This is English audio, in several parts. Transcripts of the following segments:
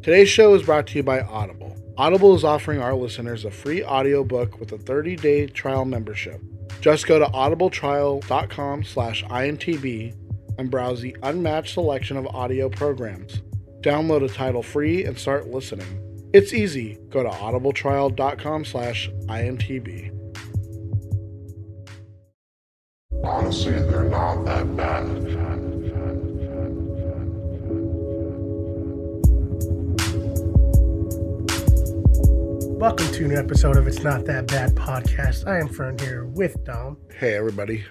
Today's show is brought to you by Audible. Audible is offering our listeners a free audiobook with a 30-day trial membership. Just go to audibletrial.com/INTB and browse the unmatched selection of audio programs. Download a title free and start listening. It's easy. Go to audibletrial.com/INTB. Honestly, they're not that bad. Welcome to a new episode of It's Not That Bad Podcast. I am Fern here with Dom. Hey, everybody.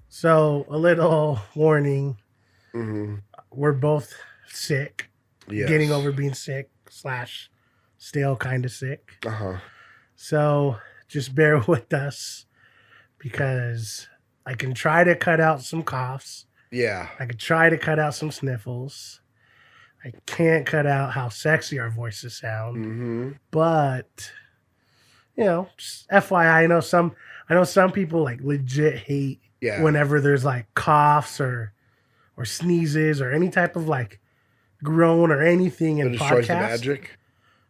So, a little warning. We're both sick. Yes. Getting over being sick / still kind of sick. So, just bear with us because I can try to cut out some coughs. Yeah. I can try to cut out some sniffles. I can't cut out how sexy our voices sound. But, you know, just FYI, I know some people like legit hate whenever there's like coughs or sneezes or any type of like groan or anything in podcasts. It destroys the magic.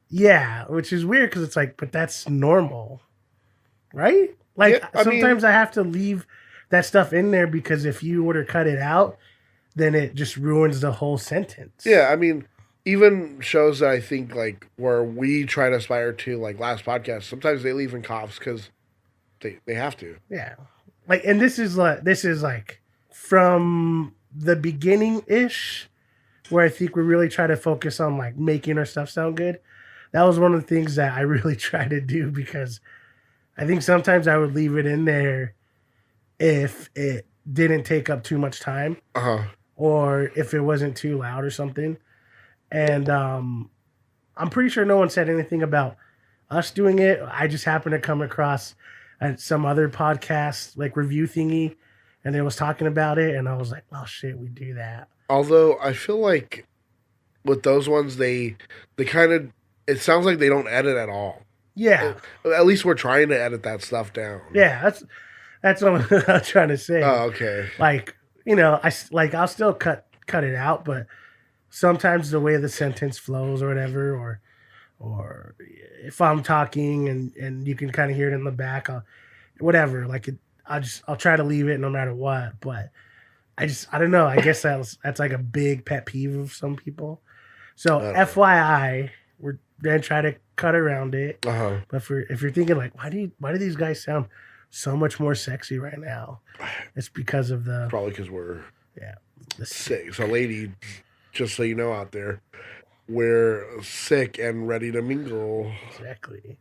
Yeah, which is weird because it's like, but that's normal, right? Like sometimes I have to leave that stuff in there because if you were to cut it out, then it just ruins the whole sentence. Yeah, I mean, even shows that I think like where we try to aspire to, like last podcast, sometimes they leave in coughs because they have to. Yeah, like, and this is like from the beginning ish, where I think we really try to focus on like making our stuff sound good. That was one of the things that I really try to do because I think sometimes I would leave it in there if it didn't take up too much time or if it wasn't too loud or something. And I'm pretty sure no one said anything about us doing it. I just happened to come across some other podcast like review thingy and they was talking about it and I was like, oh shit, we do that. Although I feel like with those ones, they kind of, it sounds like they don't edit at all. Yeah. At least we're trying to edit that stuff down. Yeah, that's what I'm trying to say. Oh, okay. Like, you know, I'll still cut it out, but sometimes the way the sentence flows or whatever, or if I'm talking and you can kind of hear it in the back, I'll try to leave it no matter what. But I don't know. I guess that's like a big pet peeve of some people. So FYI, we're gonna try to cut around it. But if you're thinking like, why do these guys sound so much more sexy right now? It's because of probably because we're sick. So, lady, just so you know out there, we're sick and ready to mingle. Exactly,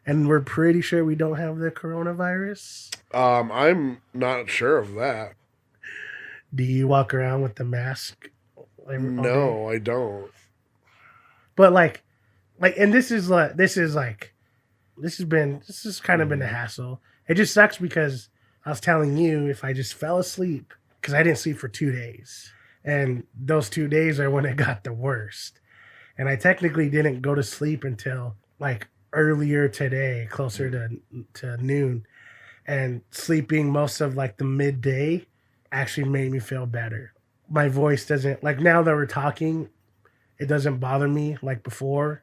and we're pretty sure we don't have the coronavirus. I'm not sure of that. Do you walk around with the mask? No, I don't. But like, and this has kind of been a hassle. It just sucks because I was telling you if I just fell asleep, because I didn't sleep for 2 days. And those 2 days are when it got the worst. And I technically didn't go to sleep until like earlier today, closer to noon. And sleeping most of like the midday actually made me feel better. My voice doesn't, like now that we're talking, it doesn't bother me like before.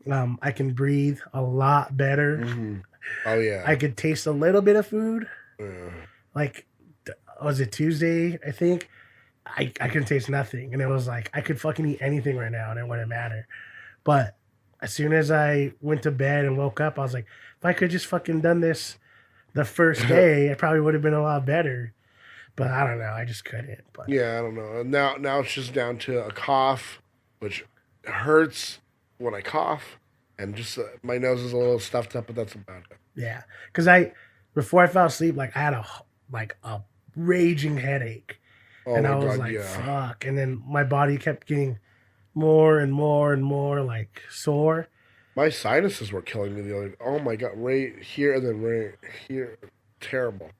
I can breathe a lot better. Oh, yeah. I could taste a little bit of food. Like, was it Tuesday, I think? I couldn't taste nothing. And it was like, I could fucking eat anything right now and it wouldn't matter. But as soon as I went to bed and woke up, I was like, if I could just fucking done this the first day, it probably would have been a lot better. But I don't know. I just couldn't. But yeah, I don't know. Now it's just down to a cough, which hurts when I cough. And just my nose is a little stuffed up, but that's about it. Yeah, because before I fell asleep, like I had a raging headache, and I was like, "Fuck!" And then my body kept getting more and more and more like sore. My sinuses were killing me the other day. Oh my god, right here and then right here, terrible.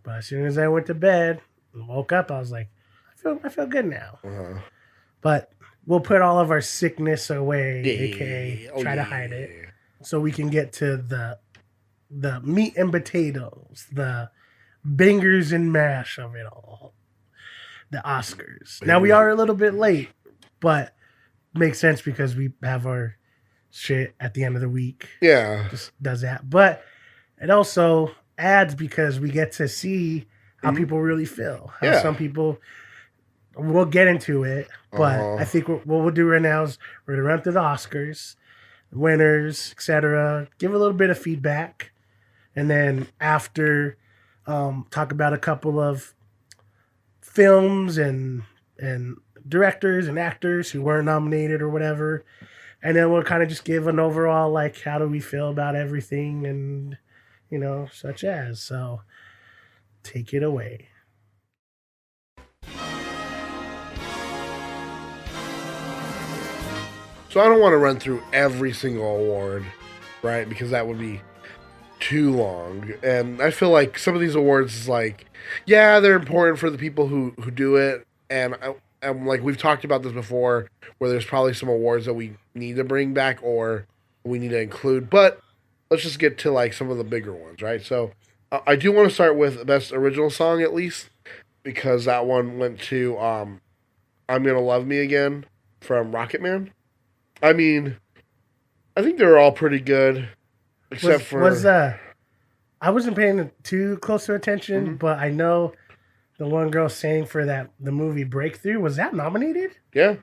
But as soon as I went to bed and woke up, I was like, I feel good now. But we'll put all of our sickness away, aka try to hide it, so we can get to the meat and potatoes, the bangers and mash of it all, the Oscars. Now we are a little bit late, but makes sense because we have our shit at the end of the week. Yeah. Just does that. But it also adds because we get to see how people really feel. How some people, we'll get into it, but I think what we'll do right now is we're going to run through the Oscars, winners, etc. Give a little bit of feedback. And then after, talk about a couple of films and directors and actors who weren't nominated or whatever. And then we'll kind of just give an overall, like, how do we feel about everything and, you know, such as. So take it away. So I don't want to run through every single award, right? Because that would be too long. And I feel like some of these awards is like, yeah, they're important for the people who do it. And I'm like, we've talked about this before, where there's probably some awards that we need to bring back or we need to include. But let's just get to like some of the bigger ones, right? So I do want to start with Best Original Song at least, because that one went to I'm Gonna Love Me Again from Rocket Man. I mean, I think they were all pretty good, except I wasn't paying too close to attention, but I know the one girl sang for the movie Breakthrough, was that nominated? Yeah,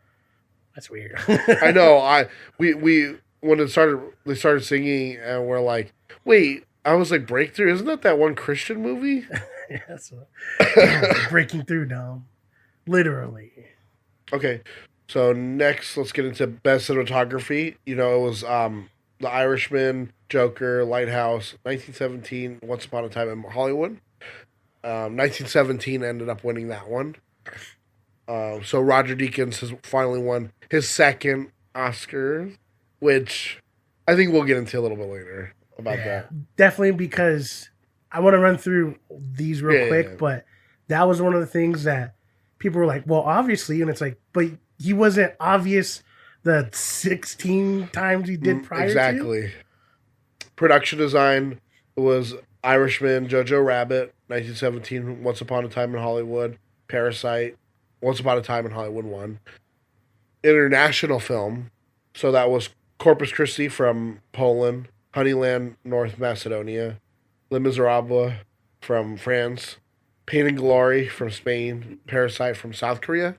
that's weird. I know. We when they started singing, and we're like, wait. I was like, Breakthrough? Isn't that one Christian movie? Yeah, so, breaking through, Dom. Literally. Okay, so next, let's get into Best Cinematography. You know, it was The Irishman, Joker, Lighthouse, 1917, Once Upon a Time in Hollywood. 1917 ended up winning that one. So Roger Deakins has finally won his second Oscar, which I think we'll get into a little bit later about that. Definitely, because I want to run through these real quick, but that was one of the things that people were like, well, obviously, and it's like, but he wasn't obvious the 16 times he did prior to. Production design was Irishman, Jojo Rabbit, 1917, Once Upon a Time in Hollywood, Parasite, Once Upon a Time in Hollywood 1. International film, so that was Corpus Christi from Poland, Honeyland, North Macedonia, Les Miserables from France, Pain and Glory from Spain, Parasite from South Korea,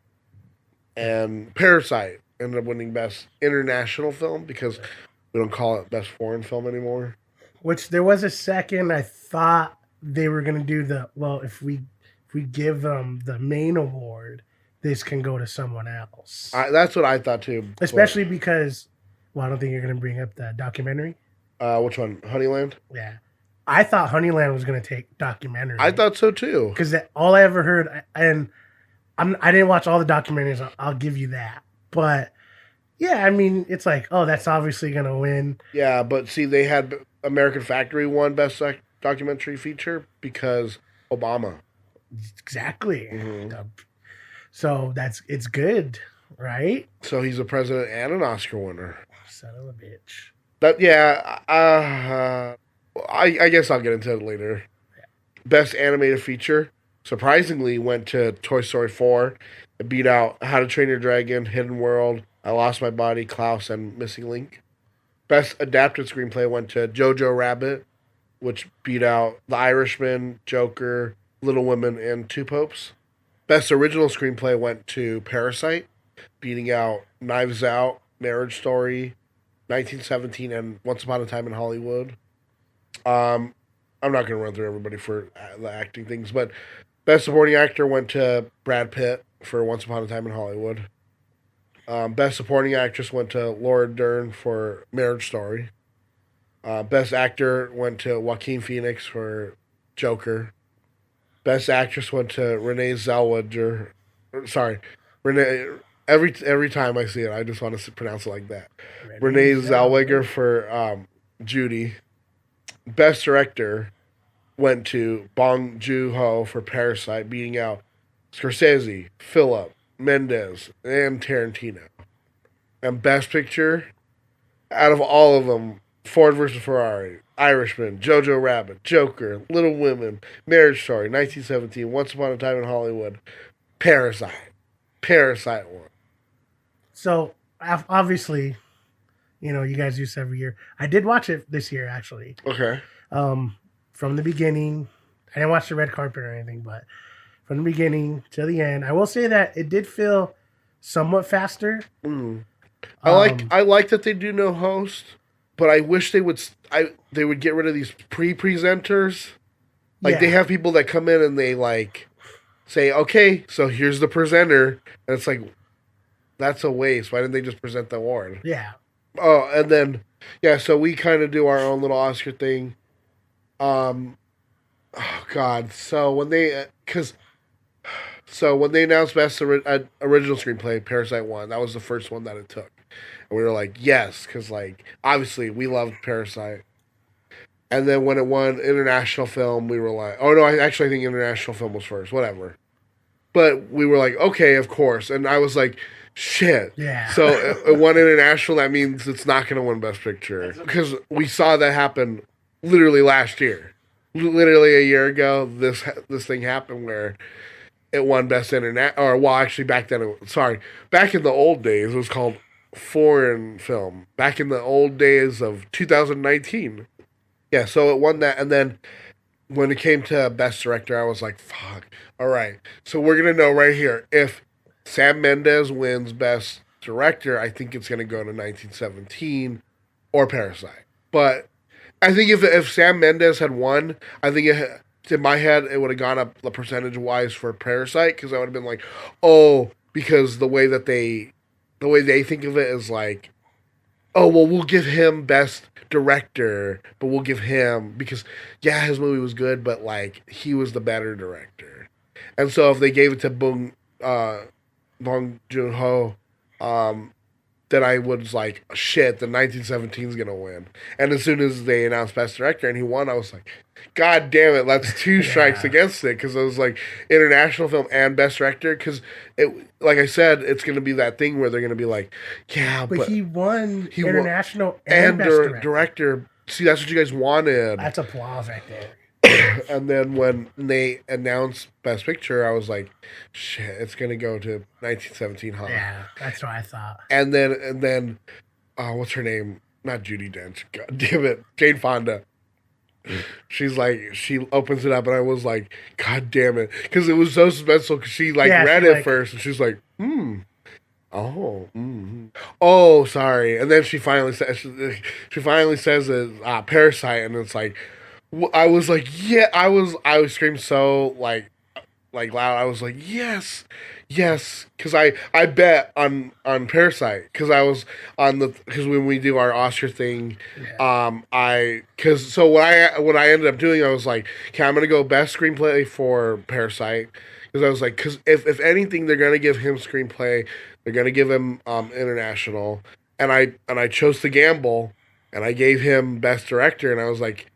and Parasite ended up winning Best International Film because we don't call it Best Foreign Film anymore. Which there was a second I thought they were going to do if we give them the main award, this can go to someone else. That's what I thought too. Especially because, I don't think you're going to bring up the documentary. Which one? Honeyland? Yeah. I thought Honeyland was going to take documentary. I thought so too. Because all I ever heard, and I didn't watch all the documentaries, I'll give you that. But yeah, I mean, it's like, oh, that's obviously going to win. Yeah, but see, they had American Factory won Best Documentary Feature because Obama. Exactly. Mm-hmm. So it's good, right? So he's a president and an Oscar winner. Son of a bitch. I guess I'll get into it later. Yeah. Best Animated Feature, surprisingly, went to Toy Story 4. It beat out How to Train Your Dragon, Hidden World, I Lost My Body, Klaus, and Missing Link. Best Adapted Screenplay went to Jojo Rabbit, which beat out The Irishman, Joker, Little Women, and Two Popes. Best Original Screenplay went to Parasite, beating out Knives Out, Marriage Story, 1917, and Once Upon a Time in Hollywood. I'm not going to run through everybody for the acting things, but Best Supporting Actor went to Brad Pitt for Once Upon a Time in Hollywood. Best Supporting Actress went to Laura Dern for Marriage Story. Best Actor went to Joaquin Phoenix for Joker. Best Actress went to Renee Zellweger. Sorry, Renee. Every time I see it, I just want to pronounce it like that. Renee Zellweger for Judy. Best Director went to Bong Joon-ho for Parasite, beating out Scorsese, Phillip, Mendes, and Tarantino. And Best Picture, out of all of them, Ford vs. Ferrari, Irishman, Jojo Rabbit, Joker, Little Women, Marriage Story, 1917, Once Upon a Time in Hollywood, Parasite. Parasite won. So obviously, you guys do this every year. I did watch it this year, actually. Okay. From the beginning. I didn't watch the red carpet or anything, but from the beginning to the end, I will say that it did feel somewhat faster. I like that they do no host, but I wish they would get rid of these pre-presenters. Like they have people that come in and they like say, okay, so here's the presenter, and it's like that's a waste. Why didn't they just present the award? Yeah. Oh, and then so we kind of do our own little Oscar thing. Oh God! So when they announced best original screenplay, Parasite won. That was the first one that it took, and we were like, yes, because like obviously we loved Parasite. And then when it won international film, we were like, oh no, I think international film was first, whatever. But we were like, okay, of course. And I was like, shit. Yeah. So it won international, that means it's not going to win Best Picture. Because we saw that happen literally last year. Literally a year ago, this thing happened where it won Best International, or well, actually back then, back in the old days, it was called Foreign Film. Back in the old days of 2019. Yeah, so it won that, and then when it came to Best Director, I was like, fuck. All right, so we're going to know right here. If Sam Mendes wins Best Director, I think it's going to go to 1917 or Parasite. But I think if Sam Mendes had won, I think in my head, it would have gone up the percentage-wise for Parasite, because I would have been like, oh, because the way they think of it is like, oh, well, we'll give him Best Director, but we'll give him, because, his movie was good, but, like, he was the better director. And so if they gave it to Bong Joon-ho, then I was like, shit, the 1917 is going to win. And as soon as they announced Best Director and he won, I was like, God damn it, that's two strikes against it. Because it was like international film and Best Director. Because, like I said, it's going to be that thing where they're going to be like, but he won international and Best Director. See, that's what you guys wanted. That's applause right there. And then when they announced Best Picture, I was like, shit, it's going to go to 1917, huh? Yeah, that's what I thought. And then, what's her name? Not Judi Dench. God damn it. Jane Fonda. She's like, she opens it up, and I was like, God damn it. Because it was so suspenseful, because she read it first, and she's like, oh, sorry. And then she finally says Parasite, and it's like, I was like, I screamed so like loud. I was like, yes, because I bet on Parasite, because I was because when we do our Oscar thing, what I ended up doing, I was like, okay, I'm gonna go best screenplay for Parasite, because I was like, because if anything, they're gonna give him screenplay, they're gonna give him international, and I chose to gamble, and I gave him best director, and I was like,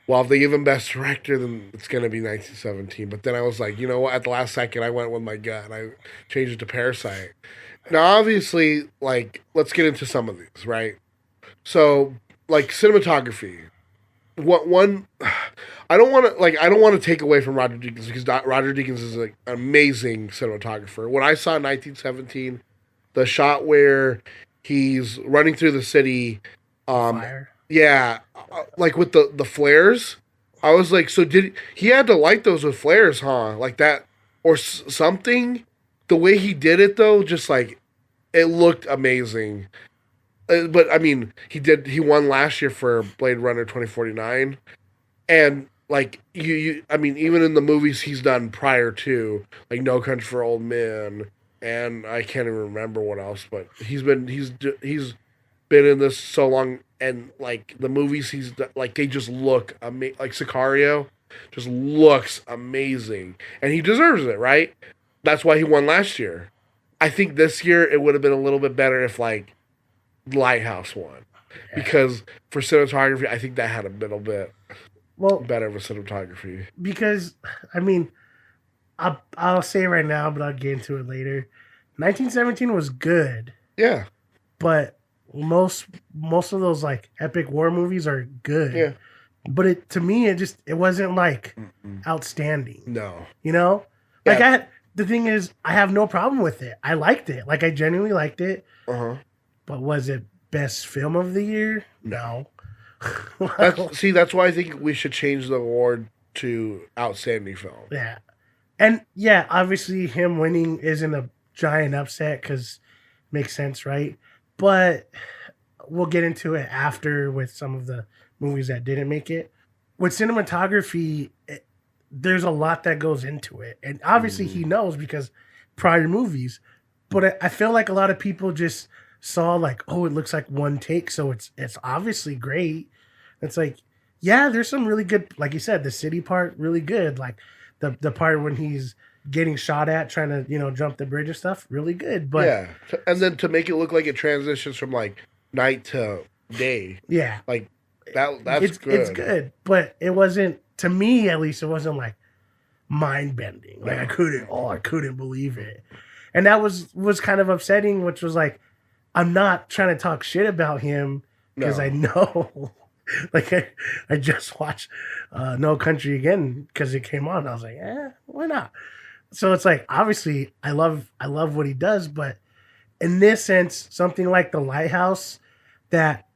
well, if they give him Best Director, then it's going to be 1917. But then I was like, you know what? At the last second, I went with my gut, and I changed it to Parasite. Now, obviously, like, let's get into some of these, right? So, like, cinematography. I don't want to take away from Roger Deakins, because Roger Deakins is like an amazing cinematographer. When I saw 1917, the shot where he's running through the city, Fire. Yeah, like with the flares, I was like, so he had to light those with flares, huh? Like that, or something. The way he did it, though, just like, it looked amazing. But I mean, he won last year for Blade Runner 2049, and like I mean, even in the movies he's done prior to, like No Country for Old Men, and I can't even remember what else, but he's been in this so long. And, like, the movies he's done, like, they just look amazing. Like, Sicario just looks amazing. And he deserves it, right? That's why he won last year. I think this year it would have been a little bit better if, like, Lighthouse won. Yeah. Because for cinematography, I think that had a little bit better of a cinematography. Because, I mean, I'll say it right now, but I'll get into it later. 1917 was good. Yeah. But most of those like epic war movies are good. Yeah. But to me it wasn't like outstanding. No. You know? Like the thing is, I have no problem with it. I liked it. Like I genuinely liked it. Uh-huh. But was it best film of the year? No. That's why I think we should change the award to outstanding film. Yeah. And yeah, obviously him winning isn't a giant upset because makes sense, right? But we'll get into it after with some of the movies that didn't make it. With cinematography, there's a lot that goes into it. And obviously he knows because prior movies. But I feel like a lot of people just saw like, oh, it looks like one take, so it's obviously great. It's like, yeah, there's some really good, like you said, the city part really good. Like the part when he's getting shot at trying to, jump the bridge and stuff, really good. But yeah. And then to make it look like it transitions from like night to day. Yeah. Like that's good. It's good. But it wasn't, to me at least, it wasn't like mind bending. Like I couldn't believe it. And that was kind of upsetting, which was like, I'm not trying to talk shit about him because I know. Like I just watched No Country Again because it came on. I was like, why not? So it's like, obviously I love what he does, but in this sense, something like The Lighthouse, that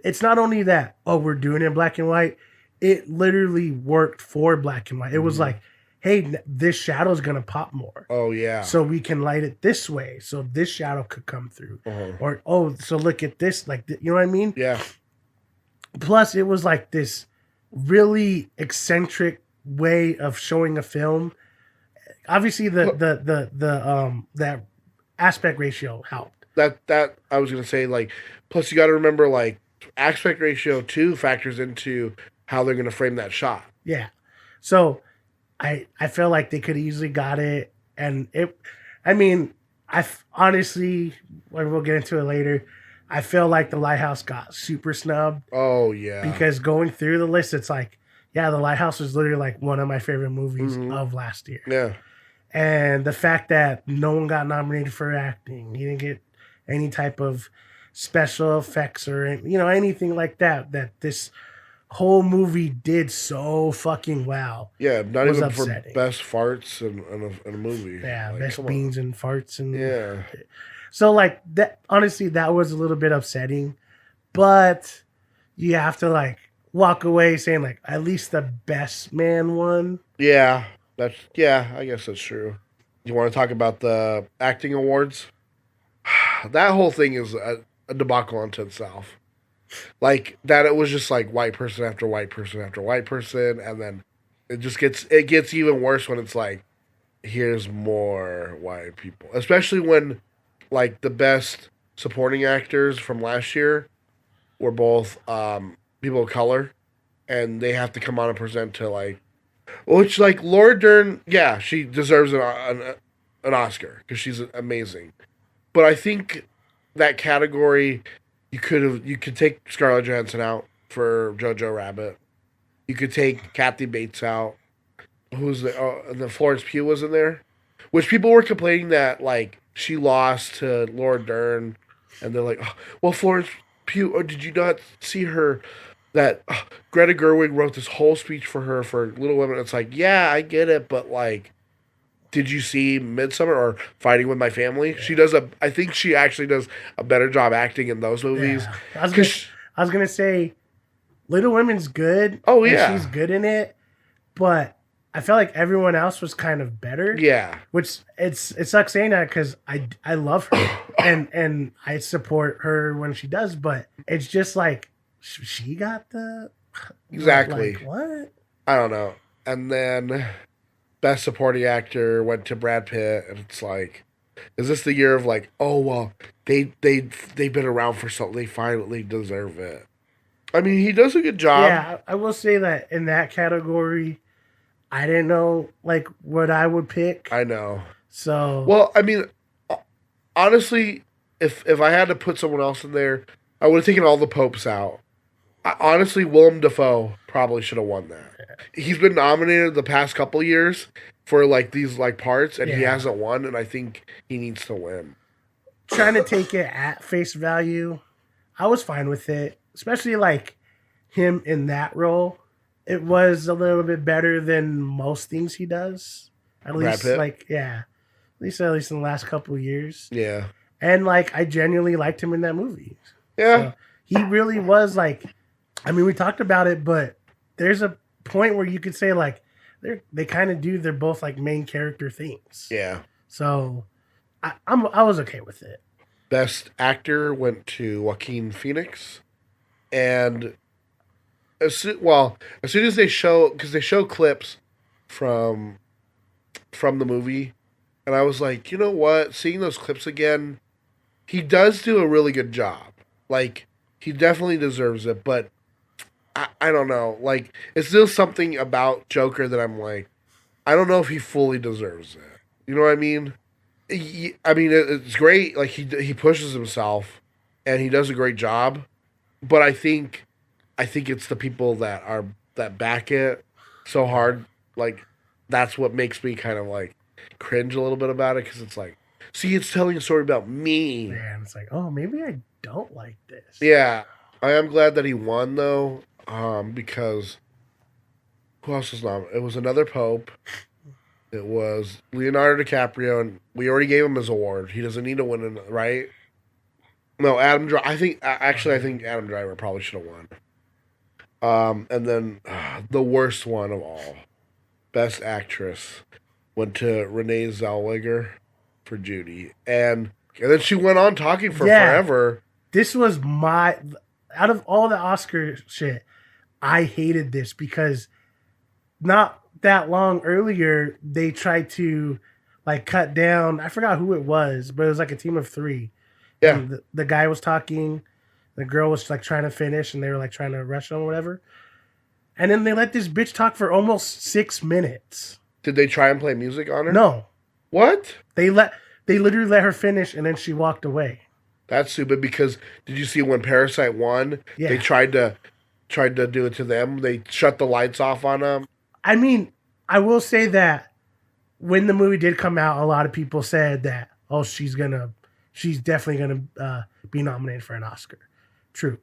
it's not only that, oh, we're doing it in black and white, it literally worked for black and white. It was like, hey, this shadow is going to pop more. Oh, yeah. So we can light it this way so this shadow could come through. Or, oh, so look at this. Like, you know what I mean? Yeah. Plus, it was like this really eccentric way of showing a film. Obviously, that aspect ratio helped. That I was gonna say, like, plus you got to remember, like, aspect ratio too factors into how they're gonna frame that shot. Yeah. So I feel like they could easily got it, and it. I mean, honestly, we'll get into it later. I feel like The Lighthouse got super snubbed. Oh, yeah. Because going through the list, it's like, yeah, The Lighthouse was literally like one of my favorite movies of last year. Yeah. And the fact that no one got nominated for acting, he didn't get any type of special effects or, anything like that this whole movie did so fucking well. Yeah, not even upsetting. For best farts in a movie. Yeah, like, best beans and farts. And yeah. So, like, that, honestly, that was a little bit upsetting. But you have to, like, walk away saying, like, at least the best man won. Yeah, I guess that's true. You want to talk about the acting awards? That whole thing is a debacle unto itself. Like, that it was just, like, white person after white person after white person, and then it gets even worse when it's, like, here's more white people. Especially when, like, the best supporting actors from last year were both people of color, and they have to come on and present to, like, which, like, Laura Dern, yeah, she deserves an Oscar because she's amazing. But I think that category, you could take Scarlett Johansson out for Jojo Rabbit. You could take Kathy Bates out. Who's the Florence Pugh was in there, which people were complaining that, like, she lost to Laura Dern, and they're like, oh, well, Florence Pugh, did you not see her? That Greta Gerwig wrote this whole speech for her for Little Women. It's like, yeah, I get it, but, like, did you see Midsummer or Fighting with My Family? I think she actually does a better job acting in those movies. Yeah. I was gonna say, Little Women's good. Oh, yeah, she's good in it, but I felt like everyone else was kind of better. Yeah. Which it sucks saying that because I love her and I support her when she does, but it's just like she got the exactly. Like, what? I don't know. And then best supporting actor went to Brad Pitt, and it's like, is this the year of, like, oh, well, they've been around for something, they finally deserve it. I mean, he does a good job. Yeah, I will say that in that category, I didn't know, like, what I would pick. I know. So, well, I mean, honestly, if I had to put someone else in there, I would have taken all the Popes out. Honestly, Willem Dafoe probably should have won that. He's been nominated the past couple years for, like, these, like, parts, and he hasn't won, and I think he needs to win. Trying to take it at face value, I was fine with it, especially, like, him in that role. It was a little bit better than most things he does. At least, like, yeah. At least in the last couple of years. Yeah. And like I genuinely liked him in that movie. Yeah. So, he really was like, I mean, we talked about it, but there's a point where you could say like they kind of do. They're both like main character things. Yeah. So I was okay with it. Best actor went to Joaquin Phoenix, and as soon as they show, because they show clips from the movie, and I was like, you know what? Seeing those clips again, he does do a really good job. Like, he definitely deserves it, but I don't know. Like, it's still something about Joker that I'm like, I don't know if he fully deserves it. You know what I mean? It's great. Like, he pushes himself, and he does a great job. But I think it's the people that back it so hard. Like, that's what makes me kind of like cringe a little bit about it, because it's like, see, it's telling a story about me. Yeah, and it's like, oh, maybe I don't like this. Yeah, I am glad that he won though, because who else was nominated? It was another Pope. It was Leonardo DiCaprio, and we already gave him his award. He doesn't need to win, right? No, Adam Driver. I think Adam Driver probably should have won. And then the worst one of all, Best Actress, went to Renee Zellweger for Judy, and then she went on talking for forever. This was out of all the Oscar shit, I hated this because not that long earlier they tried to like cut down. I forgot who it was, but it was like a team of 3. Yeah, and the guy was talking, the girl was like trying to finish, and they were like trying to rush him or whatever. And then they let this bitch talk for almost 6 minutes. Did they try and play music on her? No. What? They literally let her finish, and then she walked away. That's stupid, because did you see when Parasite won? Yeah. They tried to do it to them. They shut the lights off on them. I mean, I will say that when the movie did come out, a lot of people said that, oh, she's definitely gonna be nominated for an Oscar. True.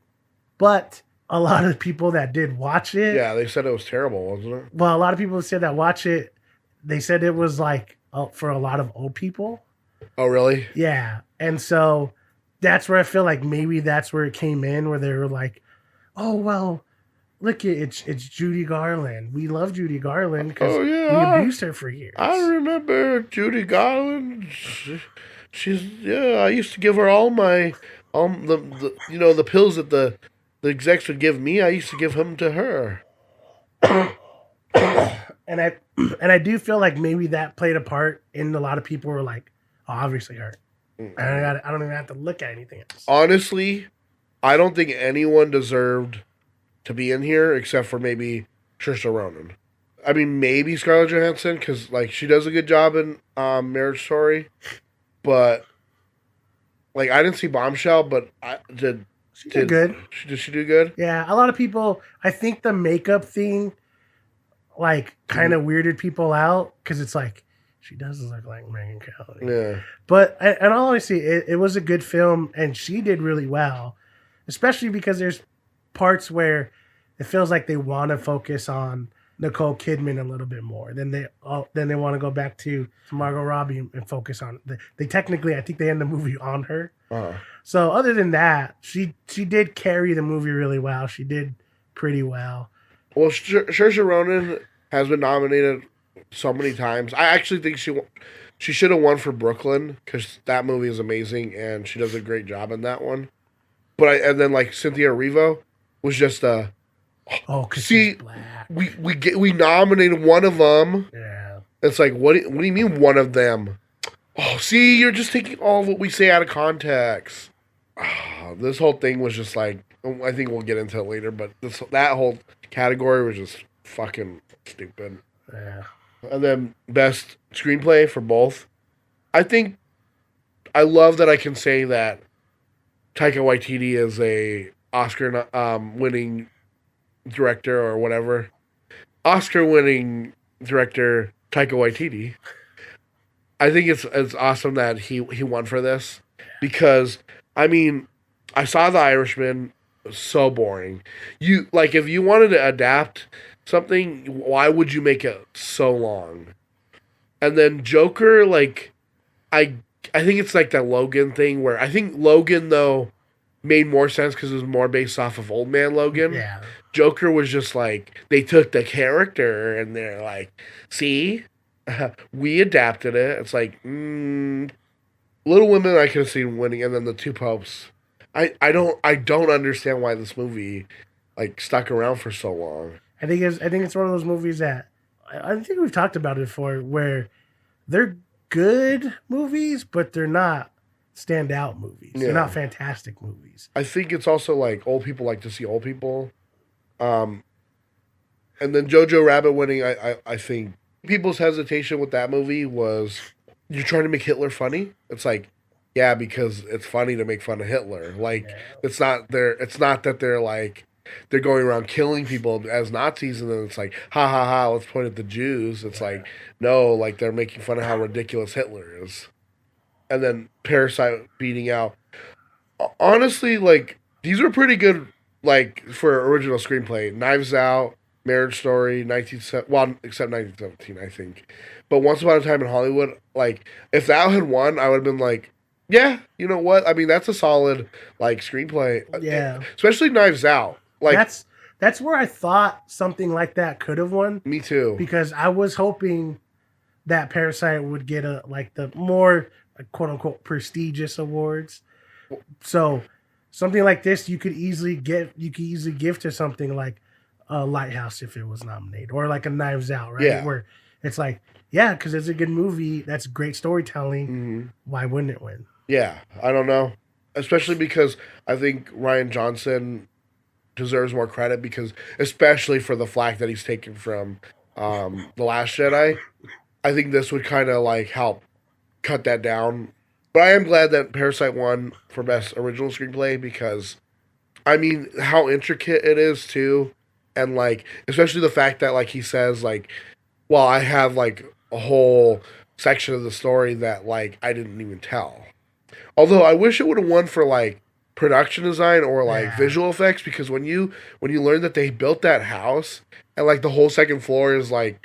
But a lot of the people that did watch it, Yeah, they said it was terrible, wasn't it? well, a lot of people said that watch it, they said it was like for a lot of old people. Oh, really? Yeah. And so that's where I feel like maybe that's where it came in, where they were like, oh, well, look, it's Judy Garland. We love Judy Garland because we abused her for years. I remember Judy Garland. I used to give her all my the pills that the execs would give me. I used to give them to her. And I do feel like maybe that played a part in a lot of people were like, oh, obviously her. I don't even have to look at anything else. Honestly, I don't think anyone deserved to be in here except for maybe Saoirse Ronan. I mean, maybe Scarlett Johansson, because like she does a good job in Marriage Story, but like I didn't see Bombshell, but She did good. Did she do good? Yeah, a lot of people. I think the makeup thing, like, kind of weirded people out because it's like she does look like Megyn Kelly. Yeah, but and honestly, it was a good film, and she did really well, especially because there's parts where it feels like they want to focus on Nicole Kidman a little bit more. Then they want to go back to Margot Robbie and focus on. They technically, I think they end the movie on her. uh-huh. So other than that, she did carry the movie really well. She did pretty well. Well, Saoirse Ronan has been nominated so many times. I actually think she should have won for Brooklyn, because that movie is amazing and she does a great job in that one. And then like Cynthia Erivo was just because see, she's black. we nominated one of them. Yeah. It's like, what do you mean one of them? Oh, see, you're just taking all of what we say out of context. This whole thing was just like, I think we'll get into it later, but that whole category was just fucking stupid. Yeah. And then best screenplay for both. I love that I can say that Taika Waititi is a Oscar winning director or whatever. Oscar winning director Taika Waititi. I think it's awesome that he won for this, because I mean, I saw The Irishman. It was so boring. If you wanted to adapt something, why would you make it so long? And then Joker, like, I I think it's like that Logan thing where I think Logan though made more sense because it was more based off of Old Man Logan. Yeah. Joker was just like they took the character and they're like, see, we adapted it. It's like Little Women I could have seen winning, and then the Two Popes. I don't understand why this movie like stuck around for so long. I think it's one of those movies that I think we've talked about it before, where they're good movies, but they're not standout movies. Yeah. They're not fantastic movies. I think it's also like old people like to see old people. And then Jojo Rabbit winning, I think people's hesitation with that movie was you're trying to make Hitler funny. It's like, yeah, because it's funny to make fun of Hitler. Like it's not that they're like they're going around killing people as Nazis and then it's like, ha ha ha, let's point at the Jews. It's like, no, like they're making fun of how ridiculous Hitler is. And then Parasite beating out. Honestly, like these were pretty good like for original screenplay. Knives Out, Marriage Story, except 1917, I think. But Once Upon a Time in Hollywood, like if that had won, I would have been like, yeah, you know what? I mean, that's a solid like screenplay. Yeah. Especially Knives Out. Like that's where I thought something like that could have won. Me too. Because I was hoping that Parasite would get the more quote unquote prestigious awards. So something like this you could easily give to something like a Lighthouse if it was nominated, or like a Knives Out, right? Yeah. Where it's like, yeah, because it's a good movie, that's great storytelling. Mm-hmm. Why wouldn't it win? Yeah, I don't know. Especially because I think Rian Johnson deserves more credit because, especially for the flack that he's taken from The Last Jedi, I think this would kind of like help cut that down. But I am glad that Parasite won for Best Original Screenplay because, I mean, how intricate it is too. And like, especially the fact that like he says like, well, I have like a whole section of the story that like I didn't even tell. Although I wish it would have won for like production design or like visual effects because when you learn that they built that house and like the whole second floor is like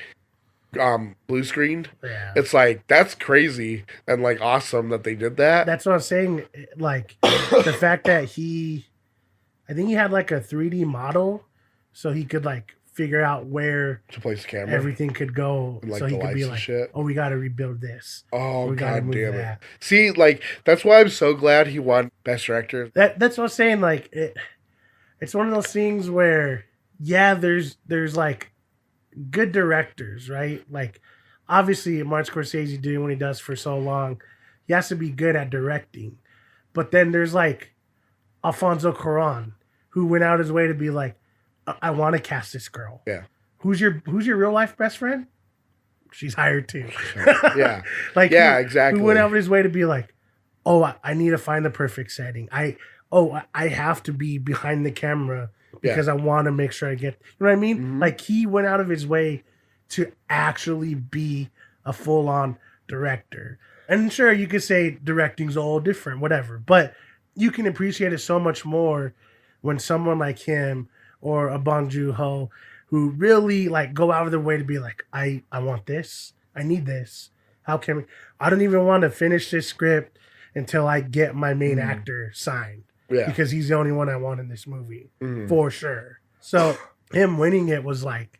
blue screened, it's like that's crazy and like awesome that they did that. That's what I'm saying. Like the fact that I think he had like a 3D model so he could like figure out where to place the camera, everything could go, and, like, so he could be like, shit. "Oh, we got to rebuild this. Oh, we god damn it!" See, like that's why I'm so glad he won Best Director. That's what I'm saying. Like it's one of those things where there's like good directors, right? Like obviously Martin Scorsese doing what he does for so long, he has to be good at directing. But then there's like Alfonso Cuarón, who went out his way to be like, I want to cast this girl. Yeah. Who's your real life best friend? She's hired too. Yeah. Like exactly. Who went out of his way to be like, oh, I need to find the perfect setting. I have to be behind the camera because I want to make sure I get, you know what I mean? Mm-hmm. Like he went out of his way to actually be a full on director. And sure, you could say directing's all different, whatever, but you can appreciate it so much more when someone like him or a Bong Joon-ho who really like go out of their way to be like, I want this. I need this. How can we? I don't even want to finish this script until I get my main actor signed. Yeah. Because he's the only one I want in this movie for sure. So him winning it was like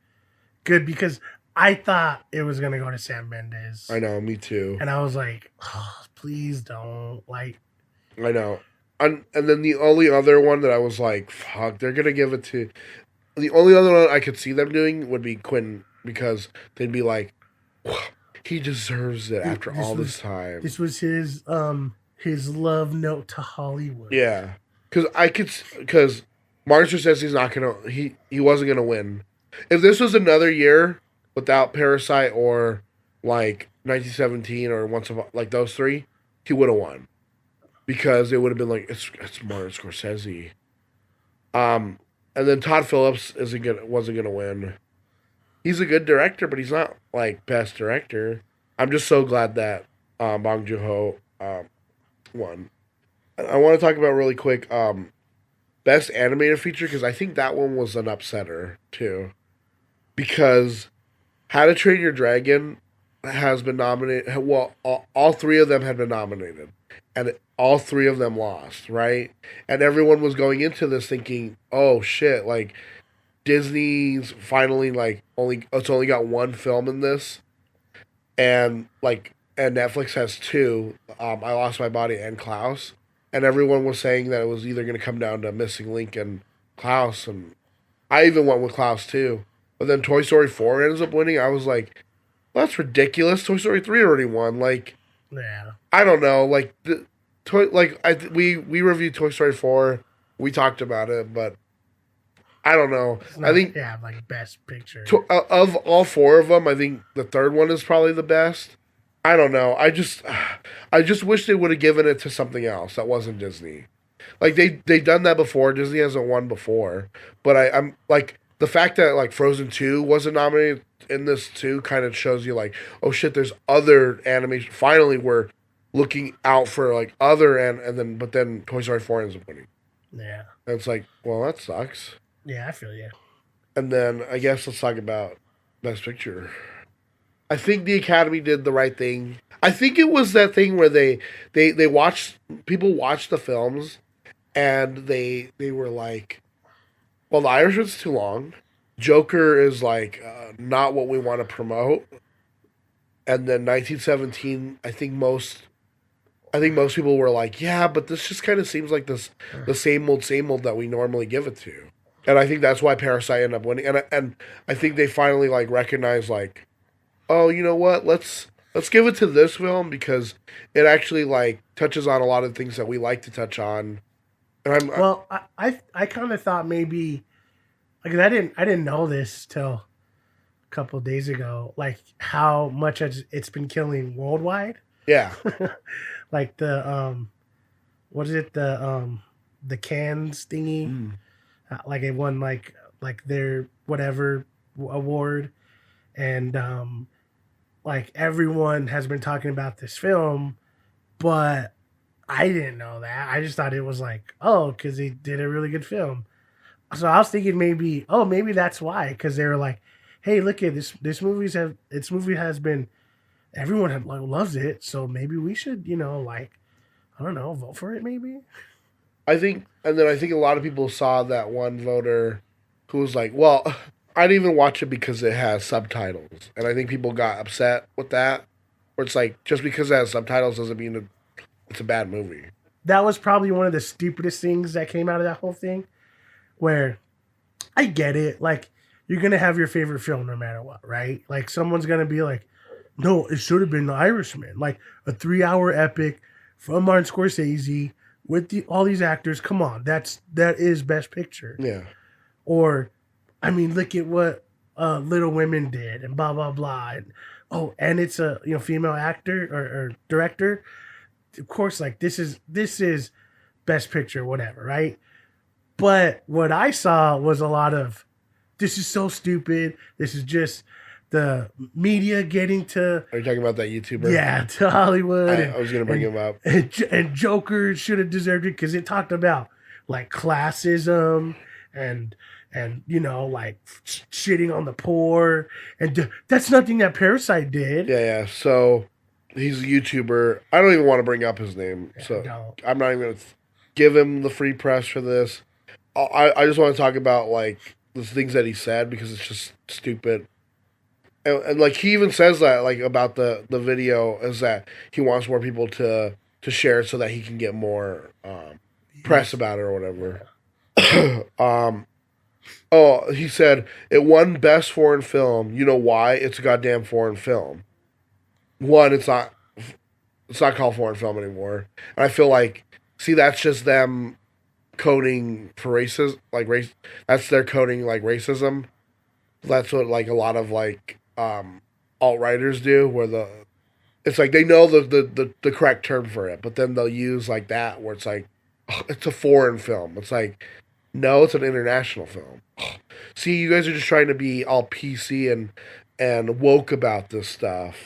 good because I thought it was going to go to Sam Mendes. I know, me too. And I was like, oh, please don't. Like, I know. And then the only other one that I was like, fuck, they're going to give it to... The only other one I could see them doing would be Quentin, because they'd be like, he deserves it after all this time. This was his love note to Hollywood. Yeah. Because Martin Scorsese's not going to... He wasn't going to win. If this was another year without Parasite or like 1917 or Once Upon... Like those three, he would have won. Because it would have been like, it's Martin Scorsese. And then Todd Phillips wasn't gonna win. He's a good director, but he's not like best director. I'm just so glad that Bong Joon-ho won. I want to talk about really quick best animated feature, because I think that one was an upsetter too. Because How to Train Your Dragon, has been nominated. Well, all three of them had been nominated, and all three of them lost, right? And everyone was going into this thinking, "Oh shit!" Like Disney's finally like it's only got one film in this, and Netflix has two. I Lost My Body and Klaus, and everyone was saying that it was either going to come down to Missing Link and Klaus, and I even went with Klaus too. But then Toy Story 4 ends up winning. I was like, that's ridiculous. Toy Story 3 already won. Like, Yeah. I don't know. Like we reviewed Toy Story 4. We talked about it, but I don't know. Not, I think like best picture. Of all four of them, I think the third one is probably the best. I don't know. I just wish they would have given it to something else that wasn't Disney. Like they've done that before. Disney hasn't won before, but I'm like the fact that like Frozen 2 wasn't nominated in this too kind of shows you like, oh shit, there's other animation. Finally, we're looking out for like other but then Toy Story 4 ends up winning. Yeah. And it's like, well, that sucks. Yeah, I feel you. And then I guess let's talk about Best Picture. I think the Academy did the right thing. I think it was that thing where they people watched the films and they were like, well, The Irishman's too long. Joker is like not what we want to promote. And then 1917, I think most people were like, yeah, but this just kind of seems like the same old that we normally give it to. And I think that's why Parasite ended up winning. And I think they finally like recognized like, oh, you know what? Let's give it to this film because it actually like touches on a lot of things that we like to touch on. And I kind of thought maybe like I didn't know this till a couple of days ago, like how much it's been killing worldwide. Yeah. Like the what is it, the Cannes thingy? Like it won like their whatever award, and like everyone has been talking about this film, but I didn't know that. I just thought it was like, oh, because he did a really good film. So I was thinking maybe that's why, because they were like, hey, look at this movie has been, everyone loves it, so maybe we should, like, I don't know, vote for it maybe. I think a lot of people saw that one voter who was like, well, I didn't even watch it because it has subtitles. And I think people got upset with that. Where it's like, just because it has subtitles doesn't mean it's a bad movie. That was probably one of the stupidest things that came out of that whole thing. Where, I get it. Like, you're going to have your favorite film no matter what, right? Like, someone's going to be like, no, it should have been The Irishman. Like, a 3-hour epic from Martin Scorsese with all these actors. Come on, that is Best Picture. Yeah. Or, I mean, look at what Little Women did and blah, blah, blah. And it's a female actor or director. Of course, like, this is Best Picture, whatever, right? But what I saw was a lot of, this is so stupid. This is just the media getting to... Are you talking about that YouTuber? Yeah, to Hollywood. I was going to bring him up. And Joker should have deserved it because it talked about, like, classism and like, shitting on the poor. And that's nothing that Parasite did. Yeah. So, he's a YouTuber. I don't even want to bring up his name. Yeah, so, no. I'm not even going to give him the free press for this. I just want to talk about, like, the things that he said because it's just stupid. And like, he even says that, like, about the video is that he wants more people to share it so that he can get more press about it or whatever. He said, it won Best Foreign Film. You know why? It's a goddamn foreign film. One, it's not called foreign film anymore. And I feel like, see, that's just them coding for racism, like race. That's their coding, like, racism. That's what, like, a lot of, like, alt-writers do, where it's like they know the correct term for it, but then they'll use, like, that, where it's like, oh, it's a foreign film. It's like, no, it's an international film. See, you guys are just trying to be all PC and woke about this stuff.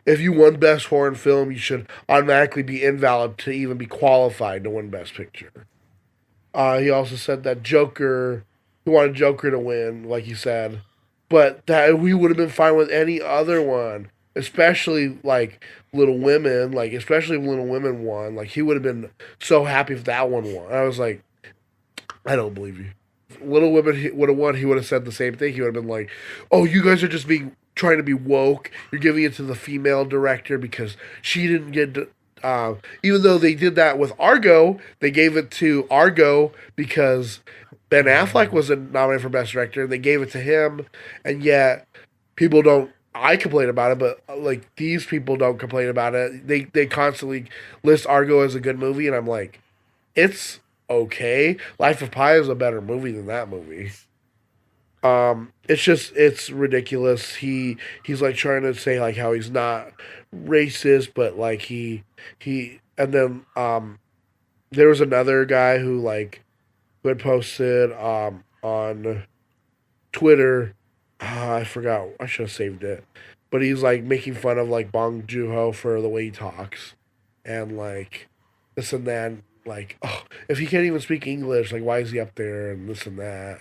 If you won Best Foreign Film, you should automatically be invalid to even be qualified to win Best Picture. He also said that he wanted Joker to win, like he said, but that we would have been fine with any other one, especially like Little Women, like especially if Little Women won. Like he would have been so happy if that one won. I was like, I don't believe you. If Little Women would have won, he would have said the same thing. He would have been like, "Oh, you guys are just being trying to be woke. You're giving it to the female director because she didn't get." Even though they did that with Argo, they gave it to Argo because Ben Affleck was nominated for Best Director, and they gave it to him, and yet people don't. I complain about it, but like these people don't complain about it. They constantly list Argo as a good movie, and I'm like, it's okay. Life of Pi is a better movie than that movie. It's ridiculous. He's like trying to say like how he's not racist, but like he and then there was another guy who had posted on Twitter. I forgot. I should have saved it. But he's like making fun of like Bong Joon-ho for the way he talks, and like this and that. Like, oh, if he can't even speak English, like why is he up there and this and that?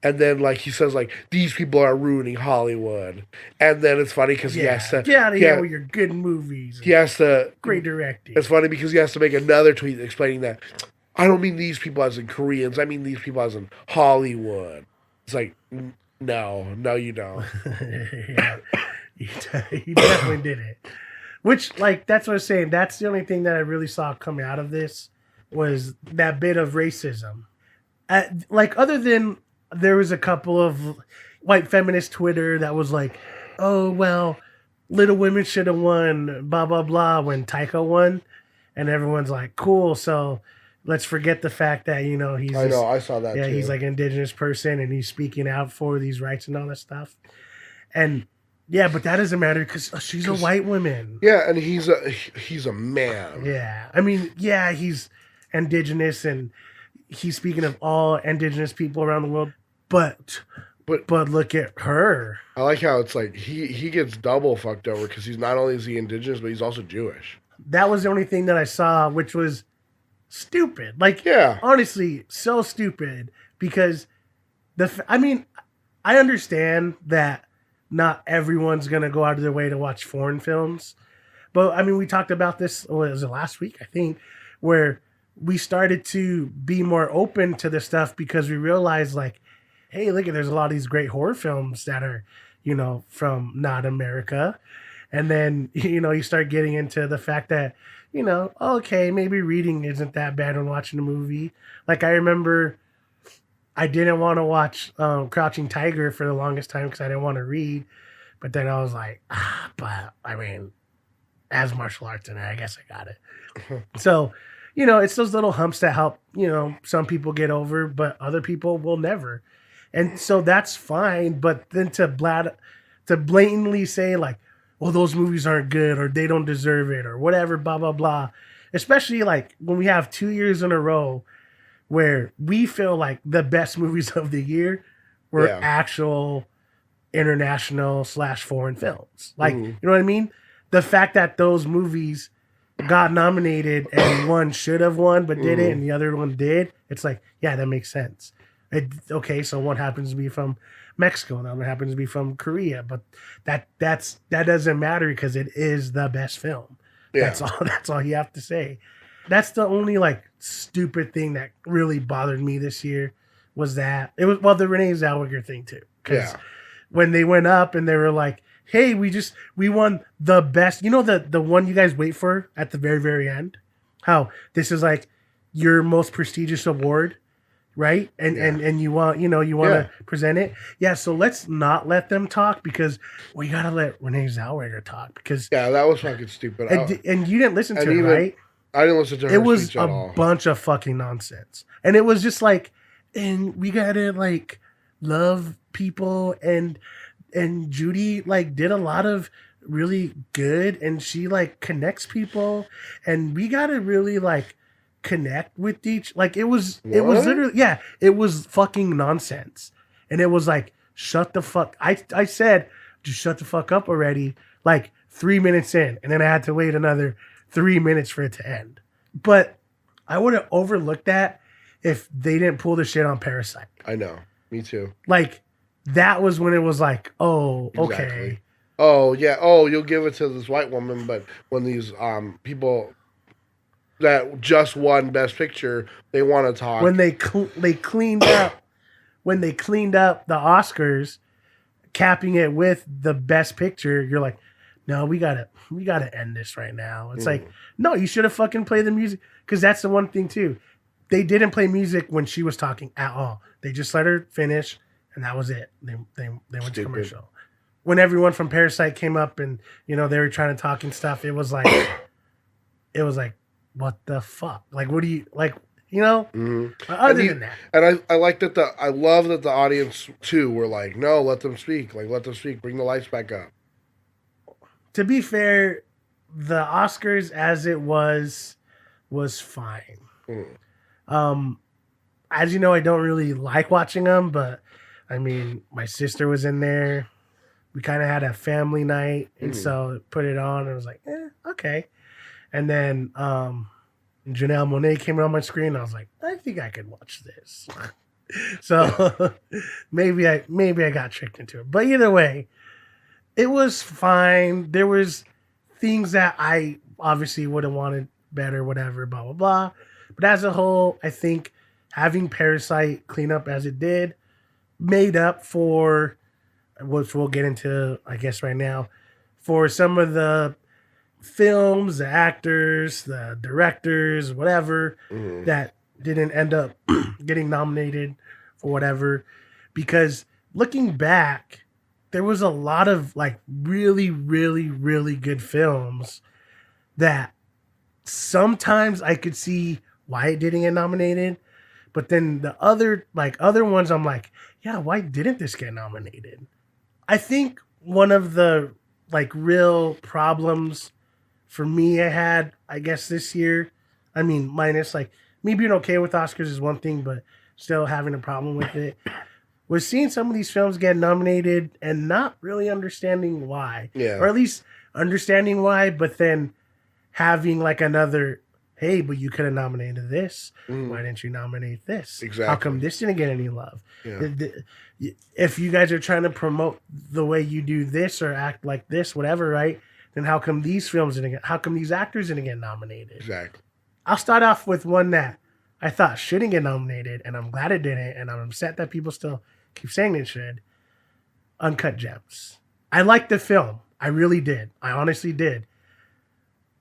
And then like he says like these people are ruining Hollywood, and then it's funny because he has to get out of here with your good movies. He has to great directing. It's funny because he has to make another tweet explaining that I don't mean these people as in Koreans. I mean these people as in Hollywood. It's like no, you don't. Yeah, he definitely did it. Which like that's what I was saying. That's the only thing that I really saw coming out of this was that bit of racism. Like other than there was a couple of white feminist Twitter that was like, oh, well, Little Women should have won, blah, blah, blah, when Taika won. And everyone's like, cool. So let's forget the fact that, you know, I saw that too. He's like an indigenous person and he's speaking out for these rights and all that stuff. And yeah, but that doesn't matter because she's a white woman. Yeah, and he's a man. Yeah. I mean, yeah, he's indigenous and he's speaking of all indigenous people around the world, but look at her. I like how it's like he gets double fucked over because he's not only is he indigenous, but he's also Jewish. That was the only thing that I saw, which was stupid. Like, yeah, honestly, so stupid because I mean, I understand that not everyone's gonna go out of their way to watch foreign films, but I mean, we talked about this. Was it last week? I think where we started to be more open to this stuff because we realized like, hey, look, there's a lot of these great horror films that are, you know, from not America. And then, you know, you start getting into the fact that, you know, okay, maybe reading isn't that bad when watching a movie. Like I remember I didn't want to watch Crouching Tiger for the longest time because I didn't want to read. But then I was like, but I mean, as martial arts in it, I guess I got it. So, you know, it's those little humps that help, you know, some people get over, but other people will never. And so that's fine. But then to blatantly say like, well, those movies aren't good or they don't deserve it or whatever, blah, blah, blah. Especially like when we have 2 years in a row where we feel like the best movies of the year were actual international / foreign films. Like, you know what I mean? The fact that those movies got nominated and one should have won but didn't and the other one did, it's like, yeah, that makes sense. Okay, so one happens to be from Mexico and the other happens to be from Korea, but that doesn't matter because it is the best film. Yeah. That's all you have to say. That's the only like stupid thing that really bothered me this year was that it was the Renee Zellweger thing too. Because when they went up and they were like, hey, we won the best, you know, the one you guys wait for at the very, very end, how this is like your most prestigious award, right? And you want to present it. Yeah. So let's not let them talk because we got to let Renee Zellweger talk because that was fucking stupid. And you didn't listen to it, right? I didn't listen to her. It was a bunch of fucking nonsense. And it was just like, and we got to like love people and Judy like did a lot of really good and she like connects people and we got to really like connect with it was literally it was fucking nonsense. And it was like, shut the fuck. I said, just shut the fuck up already. Like 3 minutes in and then I had to wait another 3 minutes for it to end. But I would have overlooked that if they didn't pull the shit on Parasite. I know. Me too. Like that was when it was like, oh, okay. Exactly. Oh yeah. Oh, you'll give it to this white woman, but when these people that just won Best Picture, they want to talk. When they cleaned up the Oscars, capping it with the Best Picture, you're like, no, we gotta end this right now. It's like, no, you should have fucking played the music, because that's the one thing too. They didn't play music when she was talking at all. They just let her finish, and that was it. They went to commercial. When everyone from Parasite came up and they were trying to talk and stuff, it was like, what the fuck? Like, what do you like? Other than that, and I like that I love that the audience too were like, no, let them speak. Like, let them speak. Bring the lights back up. To be fair, the Oscars as it was fine. As you know, I don't really like watching them, but I mean, my sister was in there. We kind of had a family night, and so put it on, and I was like, okay. And then Janelle Monáe came on my screen, and I was like, I think I could watch this. So maybe I got tricked into it. But either way, it was fine. There was things that I obviously would have wanted better, whatever, blah, blah, blah. But as a whole, I think having Parasite clean up as it did made up for, which we'll get into, I guess, right now, for some of the films, the actors, the directors, whatever, that didn't end up getting nominated for whatever. Because looking back, there was a lot of like really, really, really good films that sometimes I could see why it didn't get nominated. But then the other ones, I'm like, yeah, why didn't this get nominated? I think one of the like real problems for me I had, I guess, this year, I mean, minus like me being okay with Oscars is one thing, but still having a problem with it, was seeing some of these films get nominated and not really understanding why. Yeah. Or at least understanding why, but then having like another, hey, but you could have nominated this. Why didn't you nominate this? Exactly. How come this didn't get any love? Yeah. If you guys are trying to promote the way you do this or act like this, whatever, right? Then how come these how come these actors didn't get nominated? Exactly. I'll start off with one that I thought shouldn't get nominated, and I'm glad it didn't, and I'm upset that people still keep saying it should. Uncut Gems. I liked the film. I really did. I honestly did.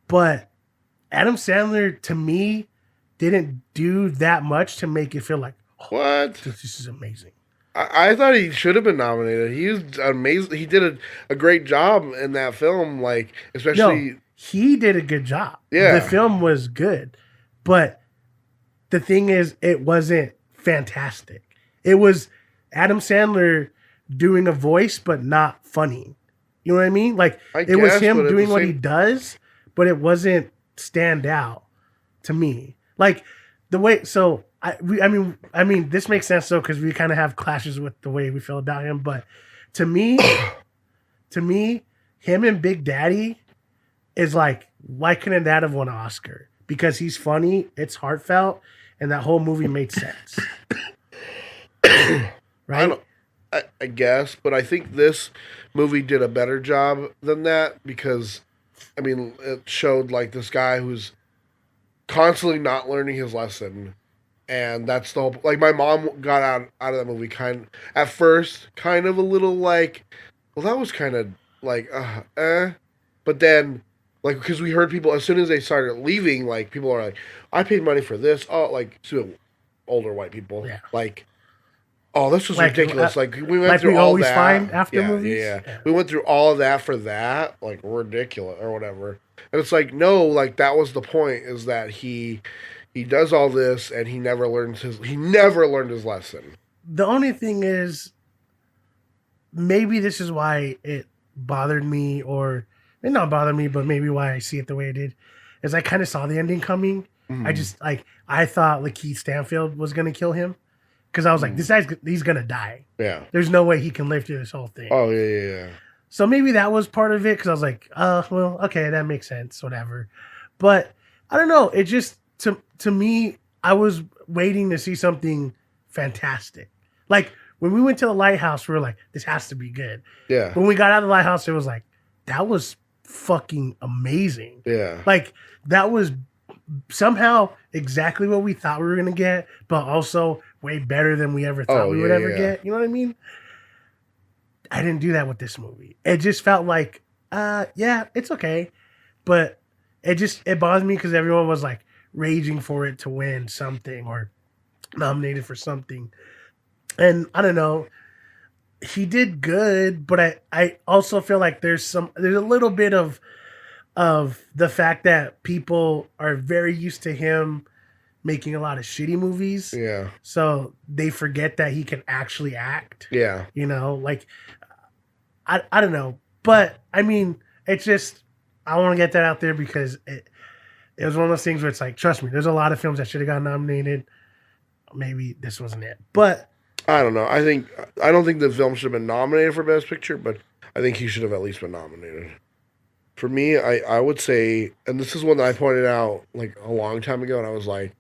But Adam Sandler, to me, didn't do that much to make it feel like, what? This is amazing. I thought he should have been nominated. He was amazing. He did a great job in that film, like, especially... No, he did a good job. Yeah. The film was good. But the thing is, it wasn't fantastic. It was Adam Sandler doing a voice, but not funny. You know what I mean? Like, it was him doing what he does, but it wasn't stand out to me. Like, the way... So... I mean, this makes sense though, because we kind of have clashes with the way we feel about him. But to me, him and Big Daddy is like, why couldn't that have won an Oscar? Because he's funny, it's heartfelt, and that whole movie made sense. Right? I guess, but I think this movie did a better job than that, because, I mean, it showed like this guy who's constantly not learning his lesson. And that's the whole... Like, my mom got out of that movie at first, kind of a little like, well, that was kind of like, But then, like, because we heard people, as soon as they started leaving, like, people are like, I paid money for this. Oh, like, older white people. Yeah. Like, oh, this was ridiculous. Like, we went through all that. Find after movies? Yeah. We went through all of that for that. Like, ridiculous, or whatever. And it's like, no, like, that was the point, is that he does all this, and he never learned his lesson. The only thing is, maybe this is why it bothered me, or it not bothered me, but maybe why I see it the way it did, is I kind of saw the ending coming. I just, like, I thought Lakeith Stanfield was going to kill him, because I was like, this guy's, he's going to die. Yeah. There's no way he can live through this whole thing. Oh, yeah. So maybe that was part of it, because I was like, well, okay, that makes sense, whatever. But, I don't know, it just... To me, I was waiting to see something fantastic. Like, when we went to the lighthouse, we were like, this has to be good. Yeah. When we got out of the lighthouse, it was like, that was fucking amazing. Yeah. Like, that was somehow exactly what we thought we were going to get, but also way better than we ever thought we would ever get. You know what I mean? I didn't do that with this movie. It just felt like, yeah, it's okay. But it bothers me because everyone was like raging for it to win something or nominated for something. And I don't know, he did good, but I also feel like there's a little bit of the fact that people are very used to him making a lot of shitty movies. Yeah. So they forget that he can actually act. Yeah. You know, like, I don't know. But, I mean, it's just, I want to get that out there because it was one of those things where it's like, trust me, there's a lot of films that should have got nominated. Maybe this wasn't it. But I don't know. I don't think the film should have been nominated for Best Picture, but I think he should have at least been nominated. For me, I would say, and this is one that I pointed out like a long time ago, and I was like,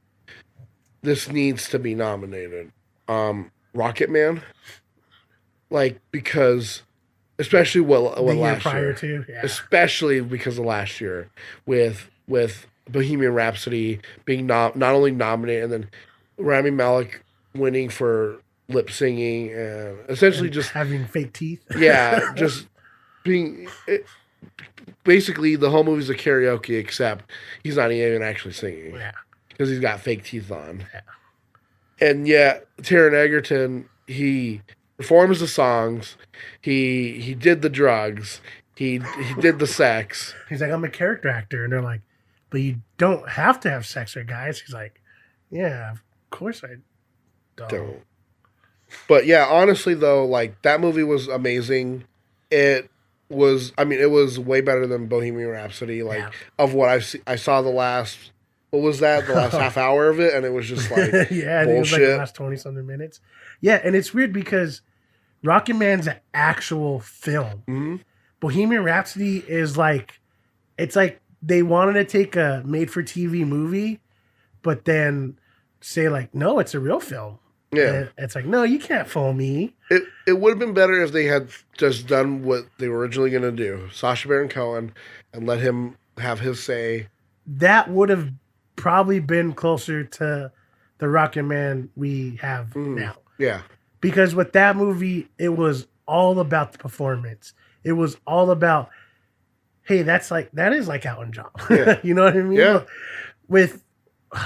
this needs to be nominated. Rocket Man, like, because especially what last year, to, yeah. especially because of last year with Bohemian Rhapsody being not only nominated and then Rami Malek winning for lip singing and essentially just having fake teeth. Yeah, just being basically the whole movie's a karaoke except he's not even actually singing. Yeah, because he's got fake teeth on. Yeah. And yet Taron Egerton, he performs the songs, he did the drugs, he did the sex. He's like, I'm a character actor, and they're like, but you don't have to have sex with guys. He's like, yeah, of course I don't. But yeah, honestly though, like that movie was amazing. It was way better than Bohemian Rhapsody. Like of what I saw the last, what was that? The last half hour of it, and it was just like yeah, I think bullshit. it was like the last 20-something minutes. Yeah, and it's weird because Rocket Man's an actual film. Mm-hmm. Bohemian Rhapsody is like, it's like they wanted to take a made-for-TV movie, but then say like, no, it's a real film. Yeah. And it's like, no, you can't fool me. It would have been better if they had just done what they were originally going to do, Sacha Baron Cohen, and let him have his say. That would have probably been closer to the Rocket Man we have now. Yeah. Because with that movie, it was all about the performance. It was all about, hey, that is like Elton John. Yeah. You know what I mean? Yeah. With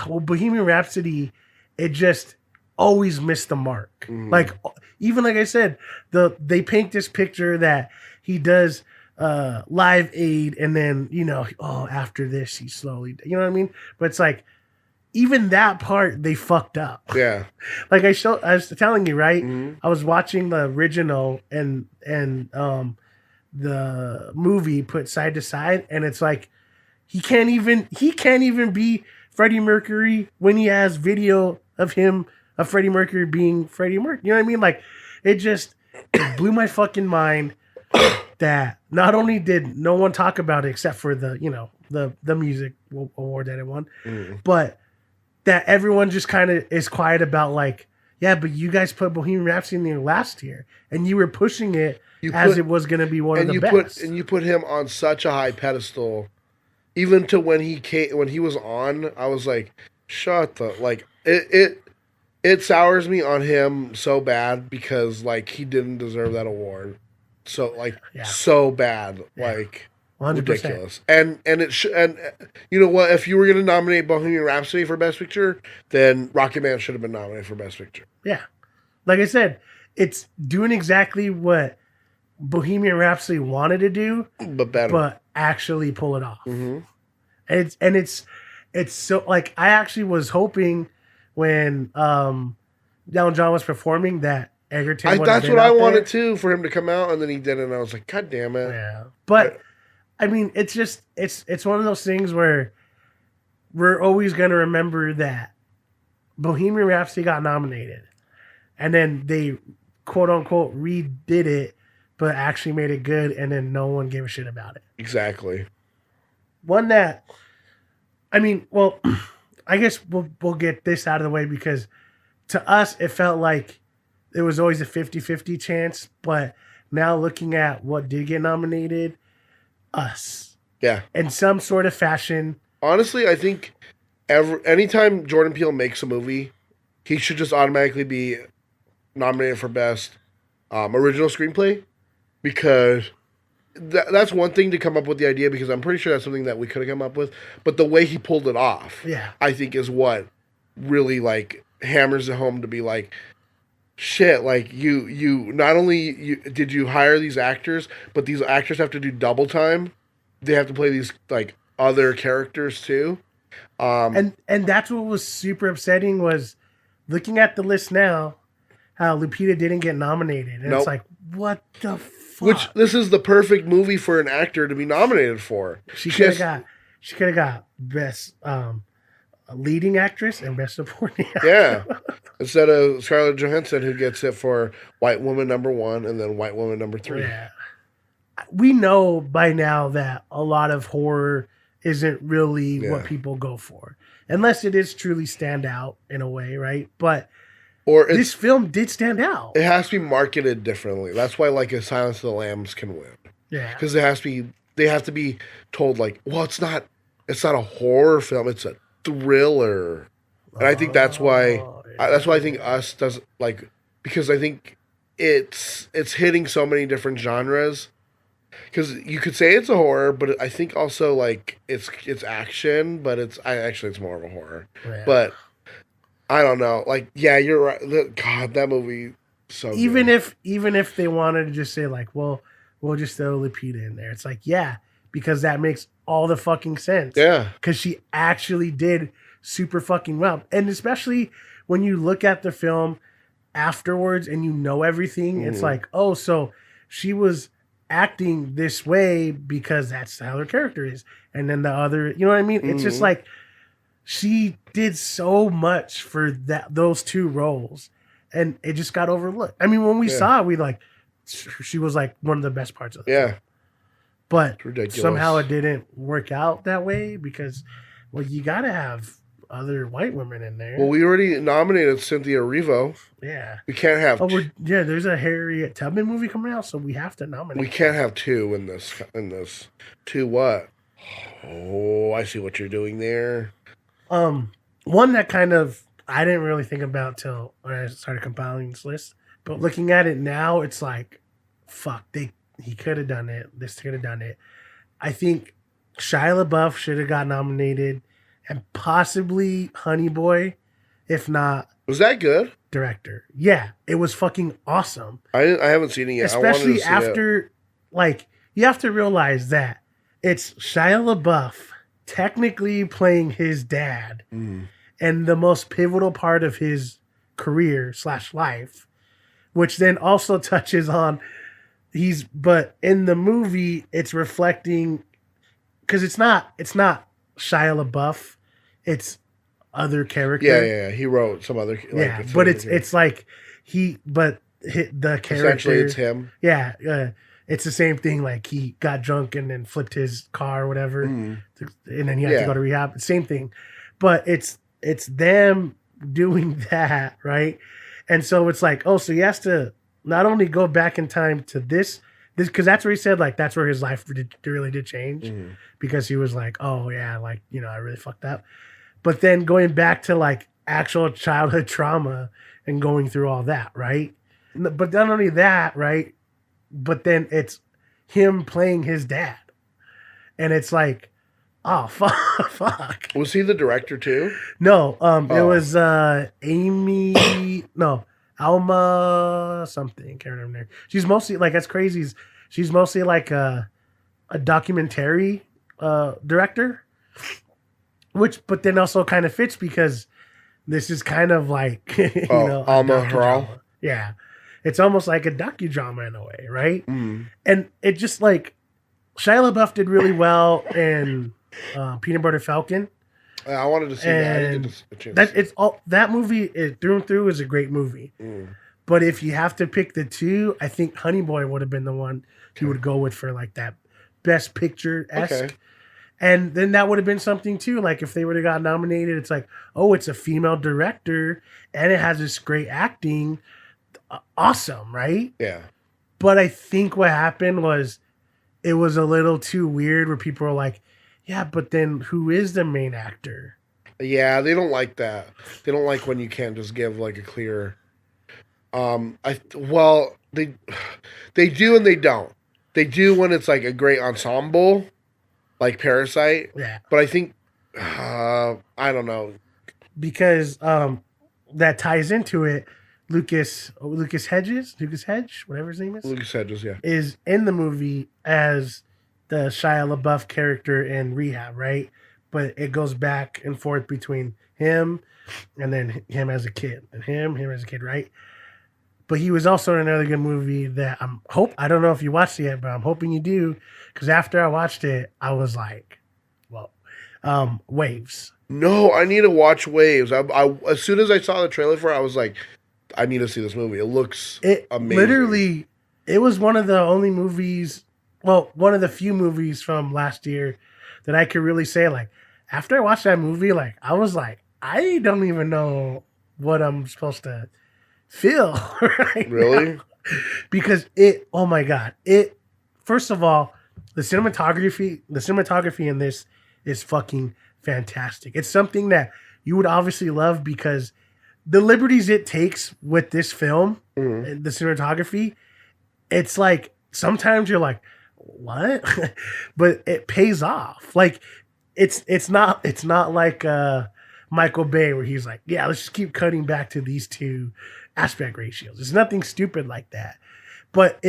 Bohemian Rhapsody, it just always missed the mark. Like, even like I said, they paint this picture that he does Live Aid, and then, you know, after this he slowly, you know what I mean? But it's like, even that part they fucked up. Yeah. Like I was telling you, right? I was watching the original and the movie put side to side, and it's like he can't even be Freddie Mercury when he has video of him of Freddie Mercury being Freddie Mercury. You know what I mean? Like it blew my fucking mind that not only did no one talk about it except for the music award that it won, but that everyone just kind of is quiet about like, yeah, but you guys put Bohemian Rhapsody in there last year, and you were pushing it it was going to be one of the best. And you put him on such a high pedestal, even to when he was on, I was like, shut the like it sours me on him so bad because like he didn't deserve that award, so like so bad, like 100%. Ridiculous. And you know what? If you were going to nominate Bohemian Rhapsody for Best Picture, then Rocket Man should have been nominated for Best Picture. Yeah, like I said, it's doing exactly what Bohemian Rhapsody wanted to do, but better, but actually pull it off. And it's so like I actually was hoping when Elton John was performing that Egerton. That's what I wanted too, for him to come out, and then he didn't. And I was like, God damn it! Yeah, but I mean, it's just it's one of those things where we're always gonna remember that Bohemian Rhapsody got nominated, and then they quote unquote redid it, but actually made it good, and then no one gave a shit about it. Exactly. One that, I mean, well, I guess we'll get this out of the way because to us it felt like it was always a 50-50 chance. But now looking at what did get nominated, Us. Yeah. In some sort of fashion. Honestly, I think anytime Jordan Peele makes a movie, he should just automatically be nominated for best original screenplay, because that's one thing to come up with the idea, because I'm pretty sure that's something that we could have come up with, but the way he pulled it off, I think is what really like hammers it home to be like, shit, like you not only did you hire these actors, but these actors have to do double time. They have to play these like other characters too. And that's what was super upsetting, was looking at the list now, how Lupita didn't get nominated. And it's like, what the fuck? Which, this is the perfect movie for an actor to be nominated for. She could have got best leading actress and best supporting actress. Yeah. Instead of Scarlett Johansson, who gets it for White Woman #1 and then White Woman #3. Yeah. We know by now that a lot of horror isn't really what people go for, unless it is truly stand out in a way, right? But this film did stand out. It has to be marketed differently. That's why like a Silence of the Lambs can win. Yeah. Because they have to be told like, well, it's not a horror film, it's a thriller. And I think that's why I think Us does, like, because I think it's hitting so many different genres. Because you could say it's a horror, but I think also like it's action, but it's more of a horror. Yeah. But I don't know. Like, yeah, you're right. God, that movie so even good. if they wanted to just say like, well, we'll just throw Lupita in there. It's like, yeah, because that makes all the fucking sense. Yeah. Because she actually did super fucking well. And especially when you look at the film afterwards and you know everything, it's like, oh, so she was acting this way because that's how her character is. And then the other, you know what I mean? It's just like, she did so much for those two roles, and it just got overlooked. I mean, when we saw it, we like, she was like one of the best parts of the film. But somehow it didn't work out that way because, well, you got to have other white women in there. Well, we already nominated Cynthia Erivo. Yeah. We can't have... there's a Harriet Tubman movie coming out, so we have to nominate. We can't have two in this. Two what? Oh, I see what you're doing there. One that kind of I didn't really think about till when I started compiling this list, but looking at it now, it's like, fuck, he could have done it. This could have done it. I think Shia LaBeouf should have got nominated, and possibly Honey Boy, if not. Was that good? Director. Yeah, it was fucking awesome. I haven't seen it yet. Especially after, like, you have to realize that it's Shia LaBeouf technically playing his dad and the most pivotal part of his career / life, which then also touches on but in the movie it's reflecting, because it's not Shia LaBeouf, it's other character. Yeah. He wrote some other. Like, but it's like the character. Essentially, it's him. Yeah. It's the same thing. Like, he got drunk and then flipped his car or whatever, and then he had to go to rehab. Same thing, but it's them doing that, right? And so it's like, oh, so he has to not only go back in time to this because that's where he said like that's where his life really did change, because he was like, oh yeah, like, you know, I really fucked up. But then going back to like actual childhood trauma and going through all that, right? But not only that, right? But then it's him playing his dad. And it's like, oh, fuck. Was he the director too? No, it was Alma something. Can't remember. She's mostly, like, that's crazy. She's mostly like a documentary director, but then also kind of fits because this is kind of like, you know, Alma Harrell. Yeah. It's almost like a docudrama in a way, right? And it just like Shia LaBeouf did really well in Peanut Butter Falcon. I wanted to see that. I didn't get a chance. That movie through and through is a great movie. But if you have to pick the two, I think Honey Boy would have been the one you would go with for like that best picture-esque. Okay. And then that would have been something too. Like if they would have got nominated, it's like, oh, it's a female director and it has this great acting. awesome, right? Yeah. But I think what happened was it was a little too weird where people were like, yeah, but then who is the main actor? Yeah, they don't like that. They don't like when you can't just give like a clear. They do and they don't. They do when it's like a great ensemble, like Parasite. Yeah. But I think I don't know. Because that ties into it. Lucas Hedge, whatever his name is. Lucas Hedges, yeah. Is in the movie as the Shia LaBeouf character in Rehab, right? But it goes back and forth between him and then him as a kid, and him as a kid, right? But he was also in another good movie that I don't know if you watched it yet, but I'm hoping you do, because after I watched it, I was like, well, Waves. No, I need to watch Waves. I as soon as I saw the trailer for it, I was like, I need to see this movie. It looks amazing. Literally, it was one of the only movies, well, one of the few movies from last year that I could really say, like, after I watched that movie, like, I was like, I don't even know what I'm supposed to feel right Really? now. Because oh my God. First of all, the cinematography in this is fucking fantastic. It's something that you would obviously love because the liberties it takes with this film, and the cinematography, it's like sometimes you're like, what? But it pays off. Like it's not like Michael Bay where he's like, yeah, let's just keep cutting back to these two aspect ratios. It's nothing stupid like that. But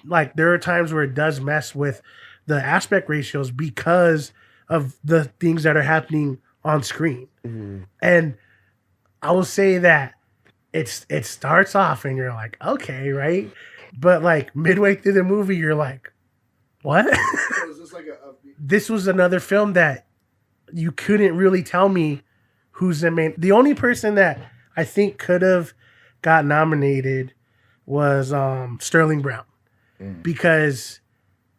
like there are times where it does mess with the aspect ratios because of the things that are happening on screen. Mm-hmm. And I will say that it starts off and you're like, okay, right? But like midway through the movie, you're like, what? So is this like This was another film that you couldn't really tell me who's the main. The only person that I think could have got nominated was Sterling Brown, because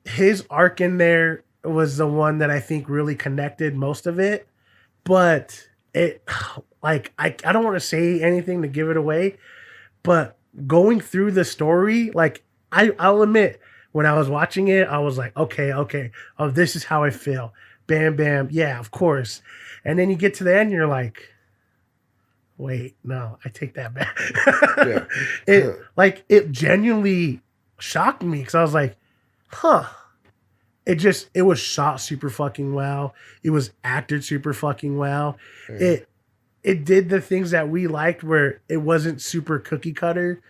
his arc in there was the one that I think really connected most of it. But it, like, I don't want to say anything to give it away, but going through the story, like, I'll admit, when I was watching it, I was like, okay, oh, this is how I feel. Bam, bam, yeah, of course. And then you get to the end, you're like, wait, no, I take that back. Yeah. It genuinely shocked me because I was like, huh. It was shot super fucking well. It was acted super fucking well. It did the things that we liked where it wasn't super cookie cutter,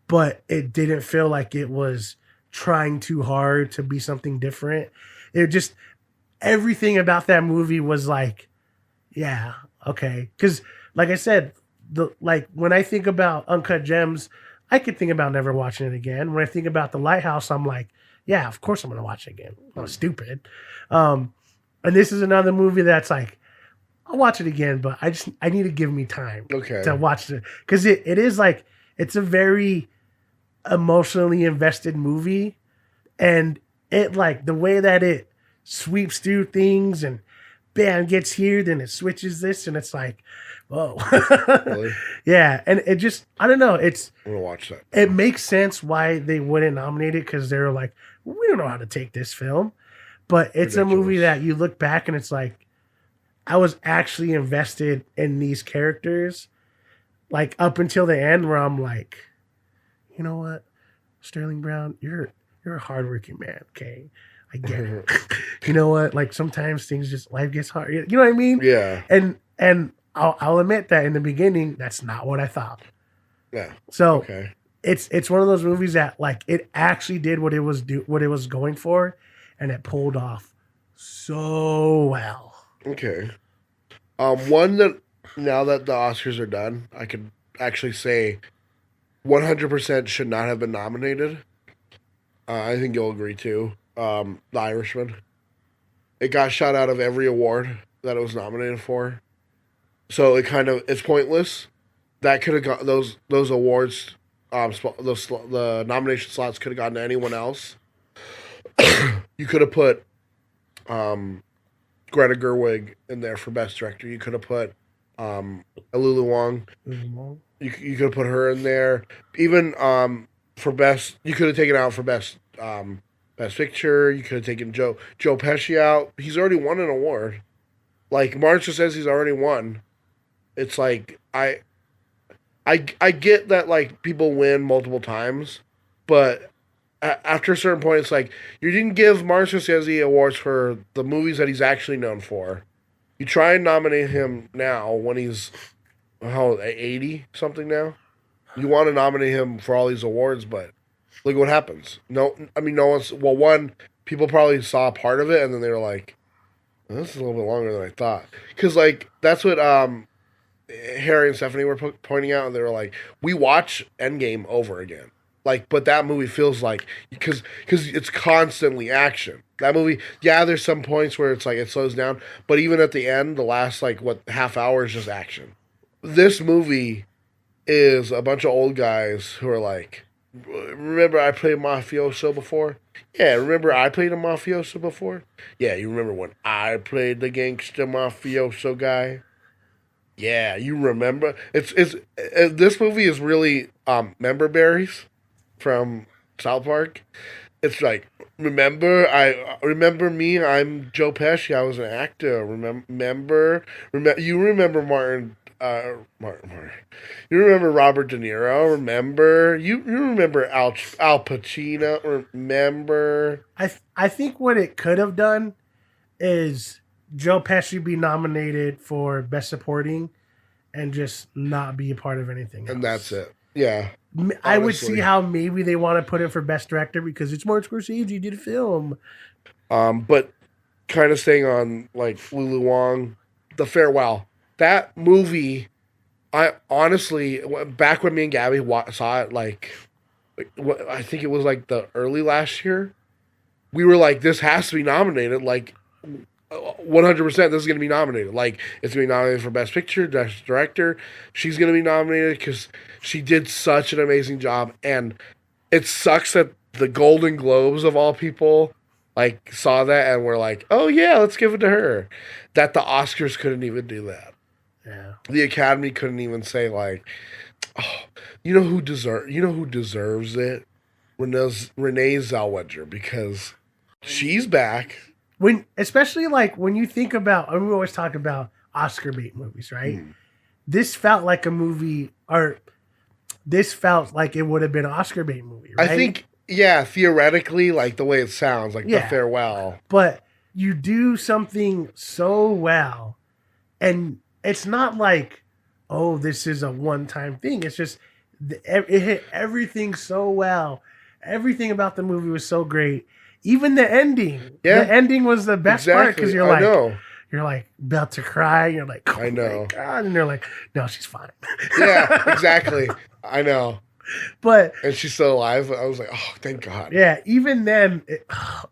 but it didn't feel like it was trying too hard to be something different. It just, everything about that movie was like, yeah, okay. Because like I said, when I think about Uncut Gems, I could think about never watching it again. When I think about The Lighthouse, I'm like, yeah, of course I'm going to watch it again. I'm not stupid. And this is another movie that's like, I'll watch it again, but I need to give me time to watch it. Because it is like, it's a very emotionally invested movie. And it, like, the way that it sweeps through things and bam, gets here, then it switches this, and it's like, whoa. Really? Yeah. And it just, I don't know. I'm gonna watch that. It makes sense why they wouldn't nominate it, because they're like, we don't know how to take this film. But it's a movie that you look back and it's like, I was actually invested in these characters, like up until the end, where I'm like, you know what, Sterling Brown, you're a hardworking man. Okay, I get it. You know what? Like sometimes things just, life gets hard. You know what I mean? Yeah. And I'll admit that in the beginning, that's not what I thought. Yeah. So it's one of those movies that, like, it actually did what it was going for, and it pulled off so well. Okay. One that, now that the Oscars are done, I could actually say 100% should not have been nominated. I think you'll agree too. The Irishman. It got shot out of every award that it was nominated for. So it's pointless. That could have got those awards, the nomination slots could have gone to anyone else. You could have put Greta Gerwig in there for Best Director. You could have put Lulu Wang. You could have put her in there. Even for best, you could have taken out for best picture. You could have taken Joe Pesci out. He's already won an award. Like Marcia says, he's already won. It's like I get that like people win multiple times, but after a certain point, it's like you didn't give Martin Scorsese awards for the movies that he's actually known for. You try and nominate him now when he's 80 something now. You want to nominate him for all these awards, but look what happens. No one's. Well, one, people probably saw part of it and then they were like, "This is a little bit longer than I thought." Because like that's what Harry and Stephanie were pointing out, and they were like, "We watch Endgame over again." Like, but that movie feels like because it's constantly action. That movie, yeah, there's some points where it's like it slows down, but even at the end, the last like half hour is just action. This movie is a bunch of old guys who are like, remember I played mafioso before? Yeah, remember I played a mafioso before? Yeah, you remember when I played the gangster mafioso guy? Yeah, you remember? It's this movie is really member berries from South Park. It's like, remember me, I'm Joe Pesci, I was an actor. Remember you remember Martin. You remember Robert De Niro? Remember you remember Al Pacino? Remember? I think what it could have done is Joe Pesci be nominated for Best Supporting and just not be a part of anything else. And that's it. Yeah. I would see how maybe they want to put it for Best Director because it's Martin Scorsese did a film. But kind of staying on like Lulu Wang, The Farewell. That movie, I honestly, back when me and Gabby saw it, like, I think it was like the early last year, we were like, this has to be nominated. Like, 100% this is going to be nominated. Like, it's going to be nominated for Best Picture, Best Director. She's going to be nominated because she did such an amazing job. And it sucks that the Golden Globes, of all people, like, saw that and were like, oh, yeah, let's give it to her. That the Oscars couldn't even do that. Yeah. The Academy couldn't even say, like, oh, you know who deserves it? Renee Zellweger, because she's back. Especially like when you think about, we always talk about Oscar bait movies, right? This felt like a movie, or this felt like it would have been an Oscar bait movie, right? I think, yeah, theoretically, like the way it sounds, like The Farewell. But you do something so well, and it's not like, oh, this is a one-time thing. It's just, it hit everything so well. Everything about the movie was so great. Even the ending. Yeah. The ending was the best part because you're like about to cry. You're like, oh I know. My God. And they're like, no, she's fine. Yeah, exactly. I know. And she's still alive. I was like, oh, thank God. Yeah. Even then,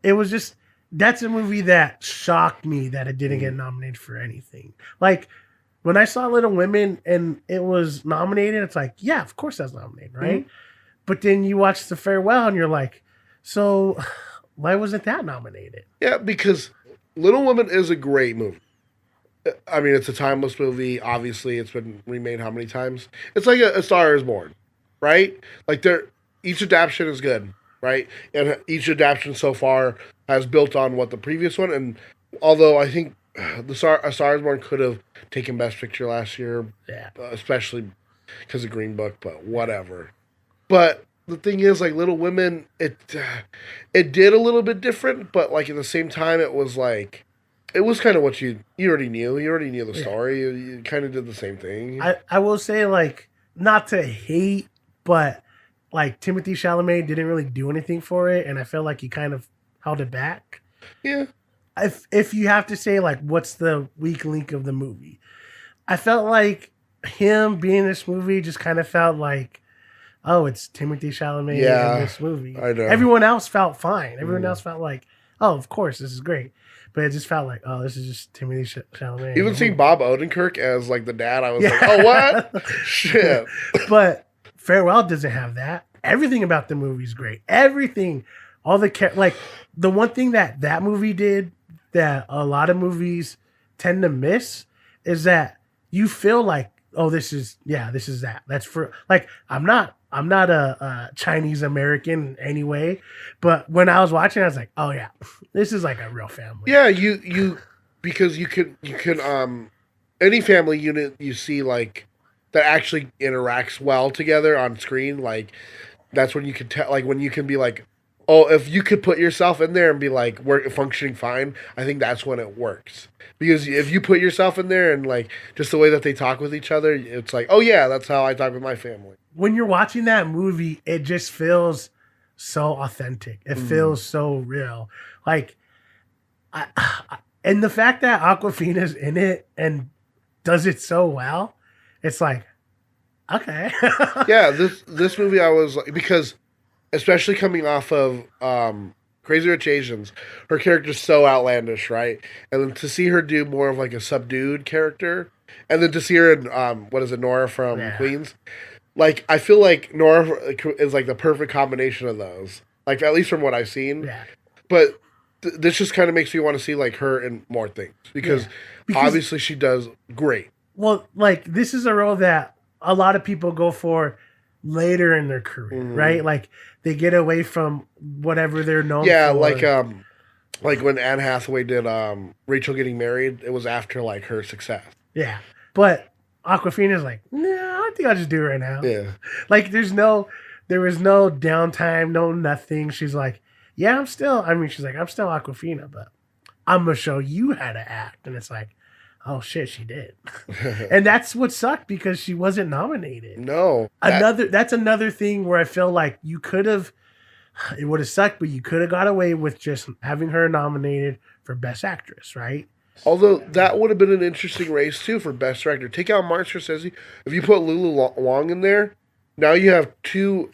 it was just, that's a movie that shocked me that it didn't get nominated for anything. Like, when I saw Little Women and it was nominated, it's like, yeah, of course that's nominated, right? But then you watch The Farewell and you're like, so why wasn't that nominated? Yeah, because Little Women is a great movie. I mean, it's a timeless movie. Obviously, it's been remade how many times? It's like a Star is Born, right? Like each adaptation is good, right? And each adaptation so far has built on what the previous one. And although I think A Star is Born could have taken Best Picture last year, especially because of Green Book, but whatever. But the thing is, like, Little Women, it did a little bit different, but like at the same time, it was like, it was kind of what you already knew. You already knew the story. You kind of did the same thing. I will say, like, not to hate, but like Timothée Chalamet didn't really do anything for it, and I felt like he kind of held it back. Yeah. If you have to say, like, what's the weak link of the movie, I felt like him being in this movie just kind of felt like, oh, it's Timothée Chalamet in this movie. I know. Everyone else felt fine. Everyone else felt like, oh, of course, this is great. But it just felt like, oh, this is just Timothée Chalamet. Even seeing Bob Odenkirk as like the dad, I was like, oh, what? Shit. But Farewell doesn't have that. Everything about the movie is great. Everything, all the like the one thing that movie did that a lot of movies tend to miss is that you feel like, oh, this is that. That's for like, I'm not a Chinese American anyway, but when I was watching, I was like, oh yeah, this is like a real family. Yeah, you because you can any family unit you see like that actually interacts well together on screen, like that's when you can tell, like when you can be like, oh, if you could put yourself in there and be like, we're functioning fine, I think that's when it works. Because if you put yourself in there and like just the way that they talk with each other, it's like, oh yeah, that's how I talk with my family. When you're watching that movie, it just feels so authentic. It feels so real. Like, and the fact that Aquafina's in it and does it so well, it's like, okay. Yeah, this movie I was like, because especially coming off of Crazy Rich Asians, her character's so outlandish, right? And then to see her do more of like a subdued character, and then to see her in what is it, Nora from Queens? Like, I feel like Nora is like the perfect combination of those. Like, at least from what I've seen. Yeah. But this just kind of makes me want to see like her in more things because obviously she does great. Well, like this is a role that a lot of people go for later in their career, right? Like they get away from whatever they're known for. Yeah, like when Anne Hathaway did Rachel Getting Married, it was after like her success. Yeah. But Aquafina's like, no, I think I'll just do it right now. Yeah. Like there was no downtime, no nothing. She's like, yeah, she's like, I'm still Aquafina, but I'm going to show you how to act. And it's like, oh shit, she did. And that's what sucked because she wasn't nominated. No. That's another thing where I feel like it would have sucked, but you could have got away with just having her nominated for Best Actress, right? Although that would have been an interesting race too for Best Director. Take out Martin Scorsese. If you put Lulu Wang in there, now you have two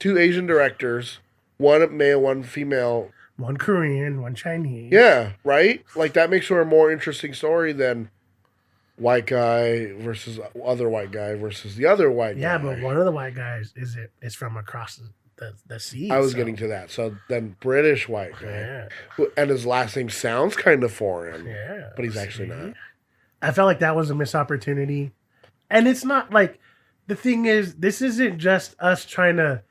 Asian directors, one male, one female. One Korean, one Chinese. Yeah, right? Like that makes her a more interesting story than white guy versus other white guy versus the other white guy. Yeah, but one of the white guys is from across the sea. I was getting to that. So then British white guy. Yeah. And his last name sounds kind of foreign. Yeah. But he's actually not. I felt like that was a missed opportunity. And it's not like, the thing is, this isn't just us trying to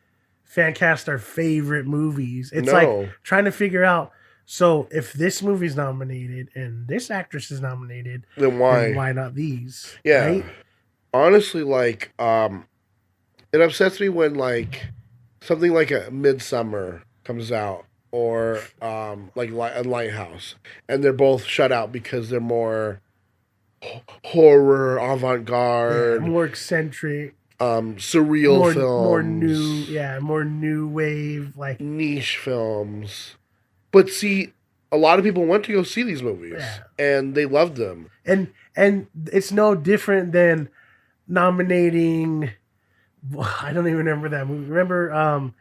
fan cast our favorite movies. It's like trying to figure out, so if this movie's nominated and this actress is nominated, then why not these? Yeah. Right? Honestly, like, it upsets me when like something like a Midsummer comes out or like a Lighthouse, and they're both shut out because they're more horror, avant-garde, more eccentric, surreal films, more new wave, like niche films. But see, a lot of people went to go see these movies, and they loved them. And it's no different than nominating. I don't even remember that movie. Remember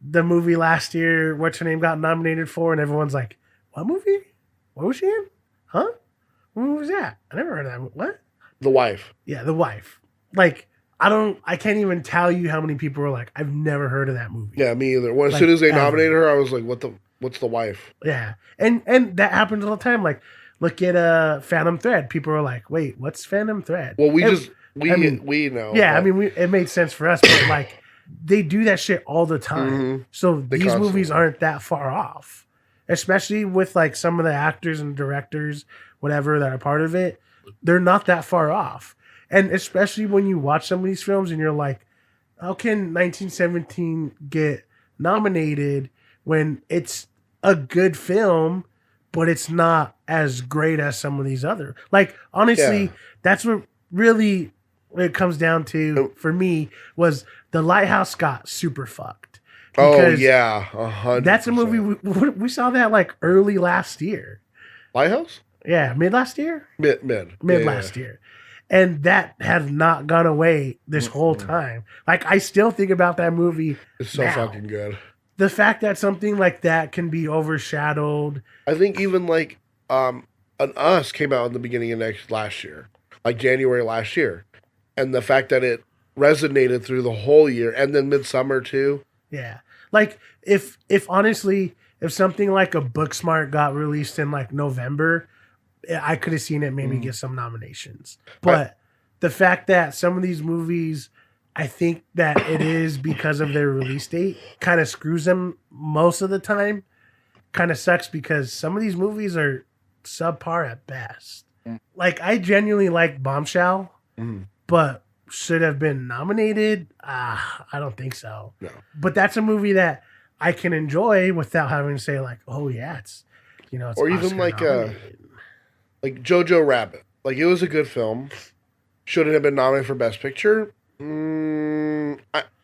the movie last year? What's her name got nominated for, and everyone's like, "What movie? What was she in? Huh? What movie was that? I never heard of that. What? The Wife. Yeah, The Wife. Like, I can't even tell you how many people were like, I've never heard of that movie. Yeah, me either. As soon as they nominated her, I was like, what's The Wife? Yeah. And that happens all the time. Like, look at Phantom Thread. People are like, wait, what's Phantom Thread? Well, we know. Yeah, but it made sense for us, but like, they do that shit all the time. Mm-hmm. So these movies aren't that far off. Especially with like some of the actors and directors, whatever, that are part of it. They're not that far off. And especially when you watch some of these films and you're like, how can 1917 get nominated when it's a good film, but it's not as great as some of these other? Like, honestly, that's what really it comes down to for me was The Lighthouse got super fucked. Oh, yeah. 100%. That's a movie we saw that like early last year. Lighthouse? Yeah, mid last year? Mid last year. And that has not gone away this whole time. Like, I still think about that movie. It's so fucking good. The fact that something like that can be overshadowed. I think even like an Us came out in the beginning of last year, like January last year. And the fact that it resonated through the whole year, and then Midsummer too. Yeah. Like, if honestly, if something like a Booksmart got released in like November, I could have seen it maybe get some nominations. But the fact that some of these movies, I think that it is because of their release date, kind of screws them most of the time. Kind of sucks because some of these movies are subpar at best. Like, I genuinely like Bombshell, but should have been nominated. I don't think so. No. But that's a movie that I can enjoy without having to say like, oh yeah, it's or even Oscar like nominated. like Jojo Rabbit. Like, it was a good film. Should it have been nominated for Best Picture? I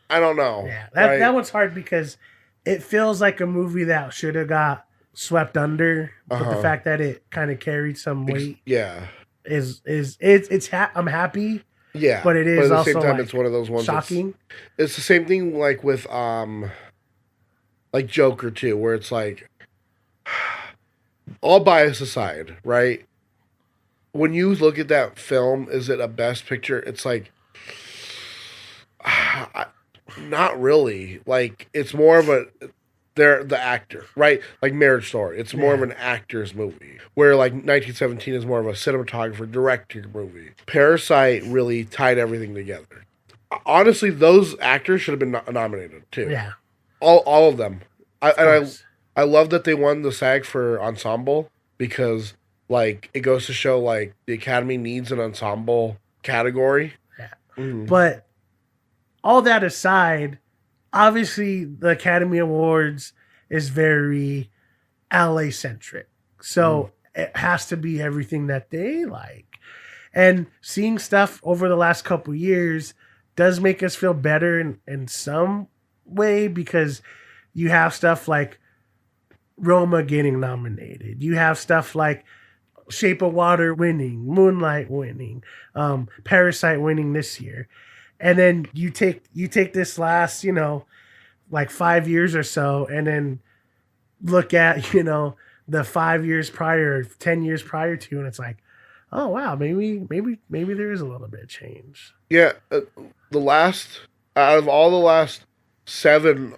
don't know. Yeah, right? that one's hard because it feels like a movie that should have got swept under, but the fact that it kind of carried some weight, I'm happy. Yeah, but it is at the also same time, like, it's one of those ones. shocking. It's the same thing like with like Joker too, where it's like, all bias aside, right? When you look at that film, is it a Best Picture? It's like, not really. Like, it's more of they're the actor, right? Like Marriage Story. It's more of an actor's movie. Where like 1917 is more of a cinematographer, director movie. Parasite really tied everything together. Honestly, those actors should have been nominated too. Yeah. All of them. I love that they won the SAG for ensemble, because like it goes to show like the Academy needs an ensemble category. Yeah. But all that aside, obviously the Academy Awards is very LA centric. So it has to be everything that they like. And seeing stuff over the last couple years does make us feel better in some way, because you have stuff like Roma getting nominated. You have stuff like Shape of Water winning, Moonlight winning, Parasite winning this year. And then you take this last, like 5 years or so, and then look at, the 5 years prior, 10 years prior to, and it's like, oh wow, maybe there is a little bit of change. Yeah, out of all the last 7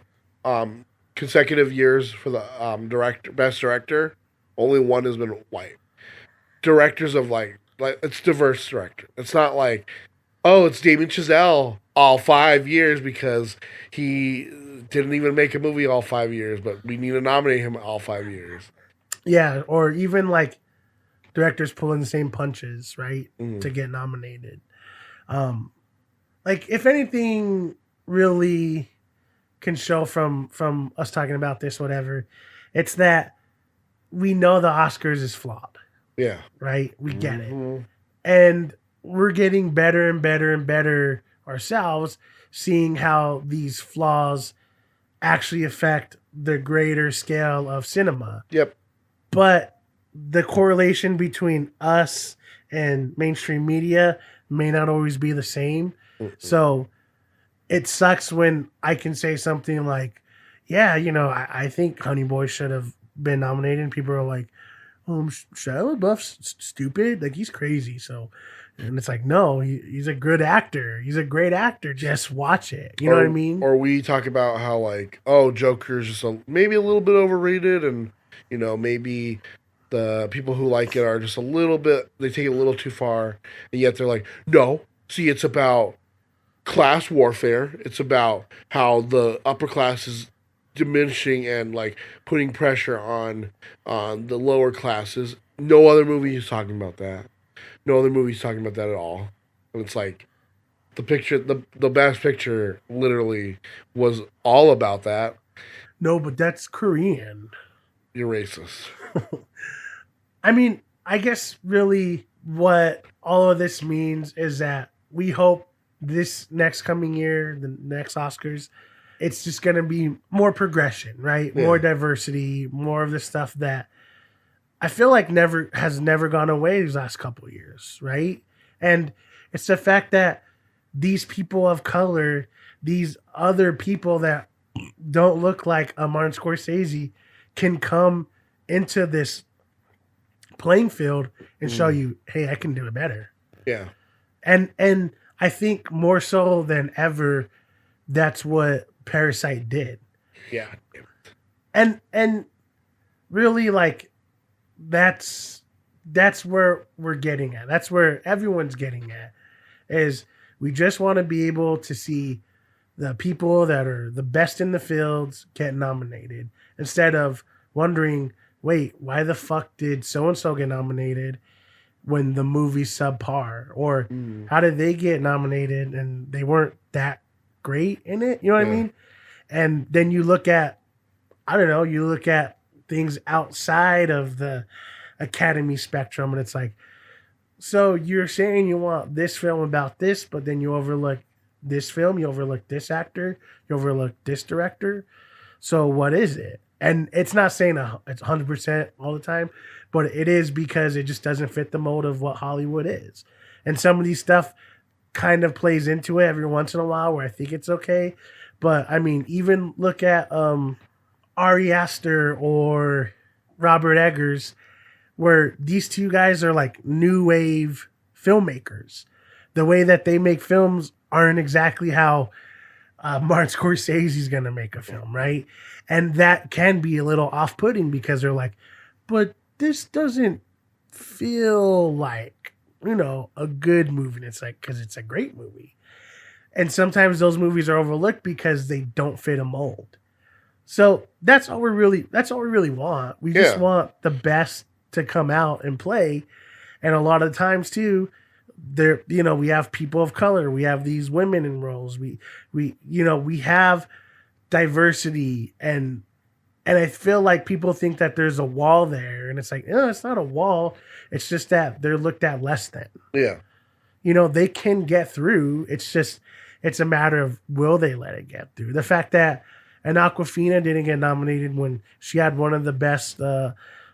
consecutive years for the best director, only one has been white. Directors of like it's diverse director. It's not like, oh, it's Damien Chazelle all 5 years because he didn't even make a movie all 5 years, but we need to nominate him all 5 years. Yeah, or even like directors pulling the same punches, right, to get nominated. Like, if anything really can show from us talking about this, whatever, it's that we know the Oscars is flawed. Yeah. Right? We get it. And we're getting better and better and better ourselves, seeing how these flaws actually affect the greater scale of cinema. Yep. But the correlation between us and mainstream media may not always be the same. So it sucks when I can say something like, yeah, I think Honey Boy should have been nominated, and people are like, Shia LaBeouf's stupid, like he's crazy. So, and it's like, no, he's a good actor. He's a great actor. Just watch it. You know what I mean? Or we talk about how like, oh, Joker's just maybe a little bit overrated, and maybe the people who like it are just a little bit, they take it a little too far, and yet they're like, no, see, it's about class warfare. It's about how the upper class is diminishing and like putting pressure on the lower classes. No other movie is talking about that. No other movie is talking about that at all. And it's like the best picture literally was all about that. No, but that's Korean. You're racist. I mean, I guess really what all of this means is that we hope this next coming year, the next Oscars, it's just going to be more progression, right? Yeah. More diversity, more of the stuff that I feel like has never gone away these last couple of years, right? And it's the fact that these people of color, these other people that don't look like a Martin Scorsese, can come into this playing field and show you, hey, I can do it better. Yeah. And I think more so than ever, that's what Parasite did. Yeah. And really, like, that's where we're getting at. That's where everyone's getting at, is we just want to be able to see the people that are the best in the fields get nominated instead of wondering, wait, why the fuck did so-and-so get nominated when the movie's subpar? Or how did they get nominated and they weren't that great in it? You know what I mean? And then you look at, I don't know, you look at things outside of the Academy spectrum and it's like, so you're saying you want this film about this, but then you overlook this film, you overlook this actor, you overlook this director. So what is it? And it's not saying it's 100% all the time, but it is because it just doesn't fit the mold of what Hollywood is. And some of these stuff kind of plays into it every once in a while where I think it's okay. But I mean, even look at Ari Aster or Robert Eggers, where these two guys are like new wave filmmakers. The way that they make films aren't exactly how Martin Scorsese's going to make a film, right? And that can be a little off-putting because they're like, but this doesn't feel like, you know, a good movie. And it's like, because it's a great movie. And sometimes those movies are overlooked because they don't fit a mold. So that's all we really want. We just want the best to come out and play. And a lot of times too, there, you know, we have people of color, we have these women in roles, we have diversity, and I feel like people think that there's a wall there, and it's like, no, it's not a wall. It's just that they're looked at less than. Yeah. You know, they can get through. It's a matter of will they let it get through. The fact that an Awkwafina didn't get nominated when she had one of the best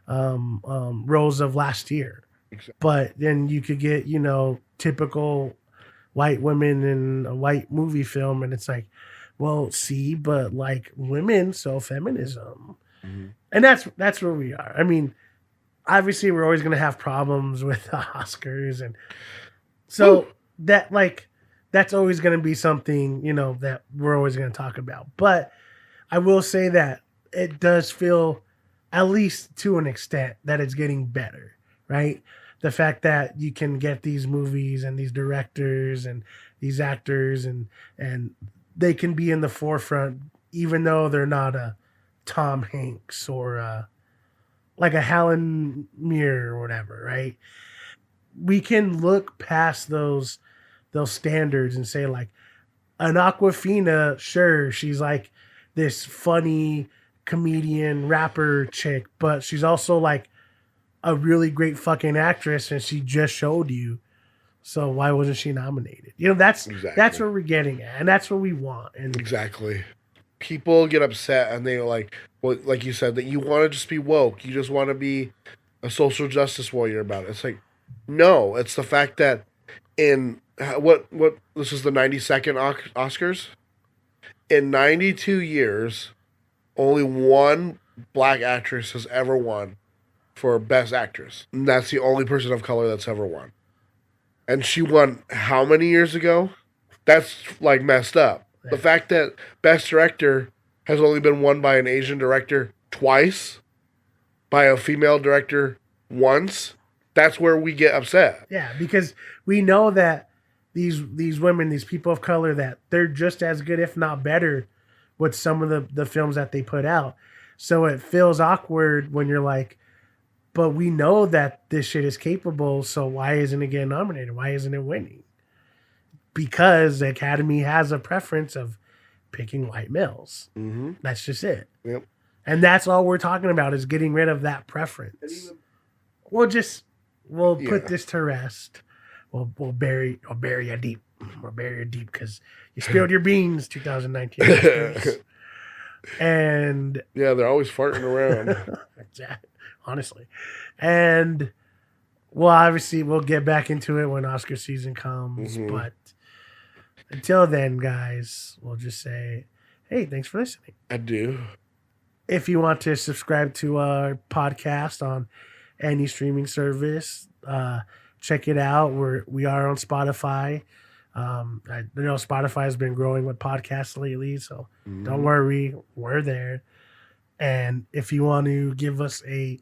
roles of last year. Exactly. But then you could get, you know, typical white women in a white movie film, and it's like, well, see, but like women, so feminism. Mm-hmm. And that's where we are. I mean, obviously we're always going to have problems with the Oscars, and so that's always going to be something, you know, that we're always going to talk about. But I will say that it does feel, at least to an extent, that it's getting better, right? The fact that you can get these movies and these directors and these actors and they can be in the forefront, even though they're not a Tom Hanks or like a Helen Mirren or whatever, right? We can look past those standards and say, like, an Awkwafina, sure, she's like this funny comedian rapper chick, but she's also like a really great fucking actress, and she just showed you. So why wasn't she nominated? You know, that's what we're getting at, and that's what we want. And exactly, people get upset, and they're like, well, like you said, that you want to just be woke. You just want to be a social justice warrior about it. It's like, no, it's the fact that in what this is the 92nd Oscars. In 92 years, only one black actress has ever won for Best Actress. And that's the only person of color that's ever won. And she won how many years ago? That's like messed up. Yeah. The fact that Best Director has only been won by an Asian director twice, by a female director once, that's where we get upset. Yeah, because we know that these women, these people of color, that they're just as good, if not better, with some of the films that they put out. So it feels awkward when you're like, but we know that this shit is capable, so why isn't it getting nominated? Why isn't it winning? Because the Academy has a preference of picking white males. Mm-hmm. That's just it. Yep. And that's all we're talking about, is getting rid of that preference. We'll put this to rest. We'll bury you deep. We'll bury you deep because you spilled your beans, 2019 Oscars. And yeah, they're always farting around. Honestly. And well, obviously we'll get back into it when Oscar season comes. Mm-hmm. But until then, guys, we'll just say, hey, thanks for listening. I do. If you want to subscribe to our podcast on any streaming service, check it out. We are on Spotify. I know Spotify has been growing with podcasts lately, so Don't worry, we're there. And if you want to give us a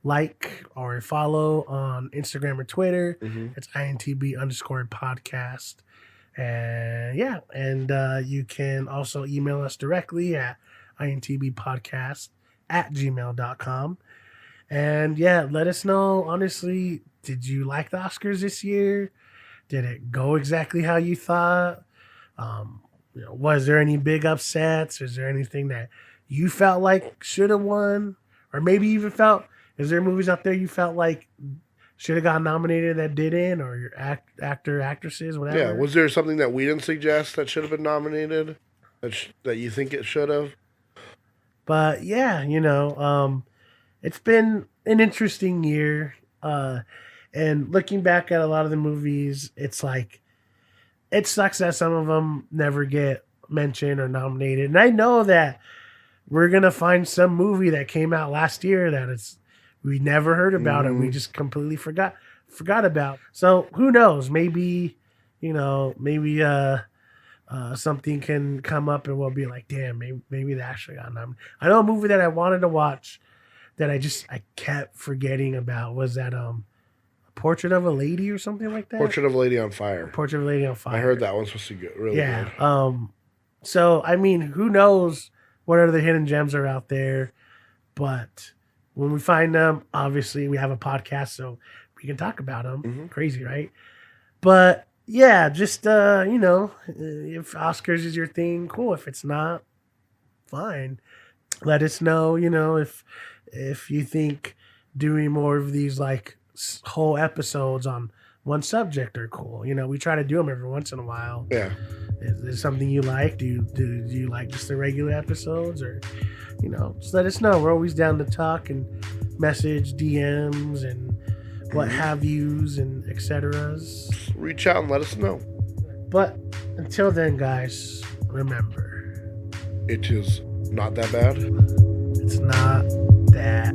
like or follow on Instagram or Twitter. Mm-hmm. It's INTB_podcast. And yeah, and you can also email us directly at intbpodcast@gmail.com. And yeah, let us know, honestly, did you like the Oscars this year? Did it go exactly how you thought? Was there any big upsets? Is there anything that you felt like should have won? Or maybe even is there movies out there you felt like should have got nominated that didn't? Or your actor, actresses, whatever? Yeah, was there something that we didn't suggest that should have been nominated? That you think it should have? But yeah, it's been an interesting year. And looking back at a lot of the movies, it's like, it sucks that some of them never get mentioned or nominated. And I know that we're going to find some movie that came out last year that we never heard about and we just completely forgot about. So who knows? Maybe, something can come up and we'll be like, damn, maybe that actually got nominated. I know a movie that I wanted to watch that I kept forgetting about was that Portrait of a Lady or something like that. Portrait of a Lady on Fire. Portrait of a Lady on Fire. I heard that one's supposed to be good. Really good. So I mean, who knows what other hidden gems are out there? But when we find them, obviously we have a podcast, so we can talk about them. Mm-hmm. Crazy, right? But yeah, just if Oscars is your thing, cool. If it's not, fine. Let us know. If you think doing more of these like whole episodes on one subject are cool. We try to do them every once in a while. Yeah. Is there something you like? Do you like just the regular episodes, or just let us know. We're always down to talk and message, DMs, and what have yous and etceteras. Reach out and let us know. But until then, guys, remember, it is not that bad. It's not that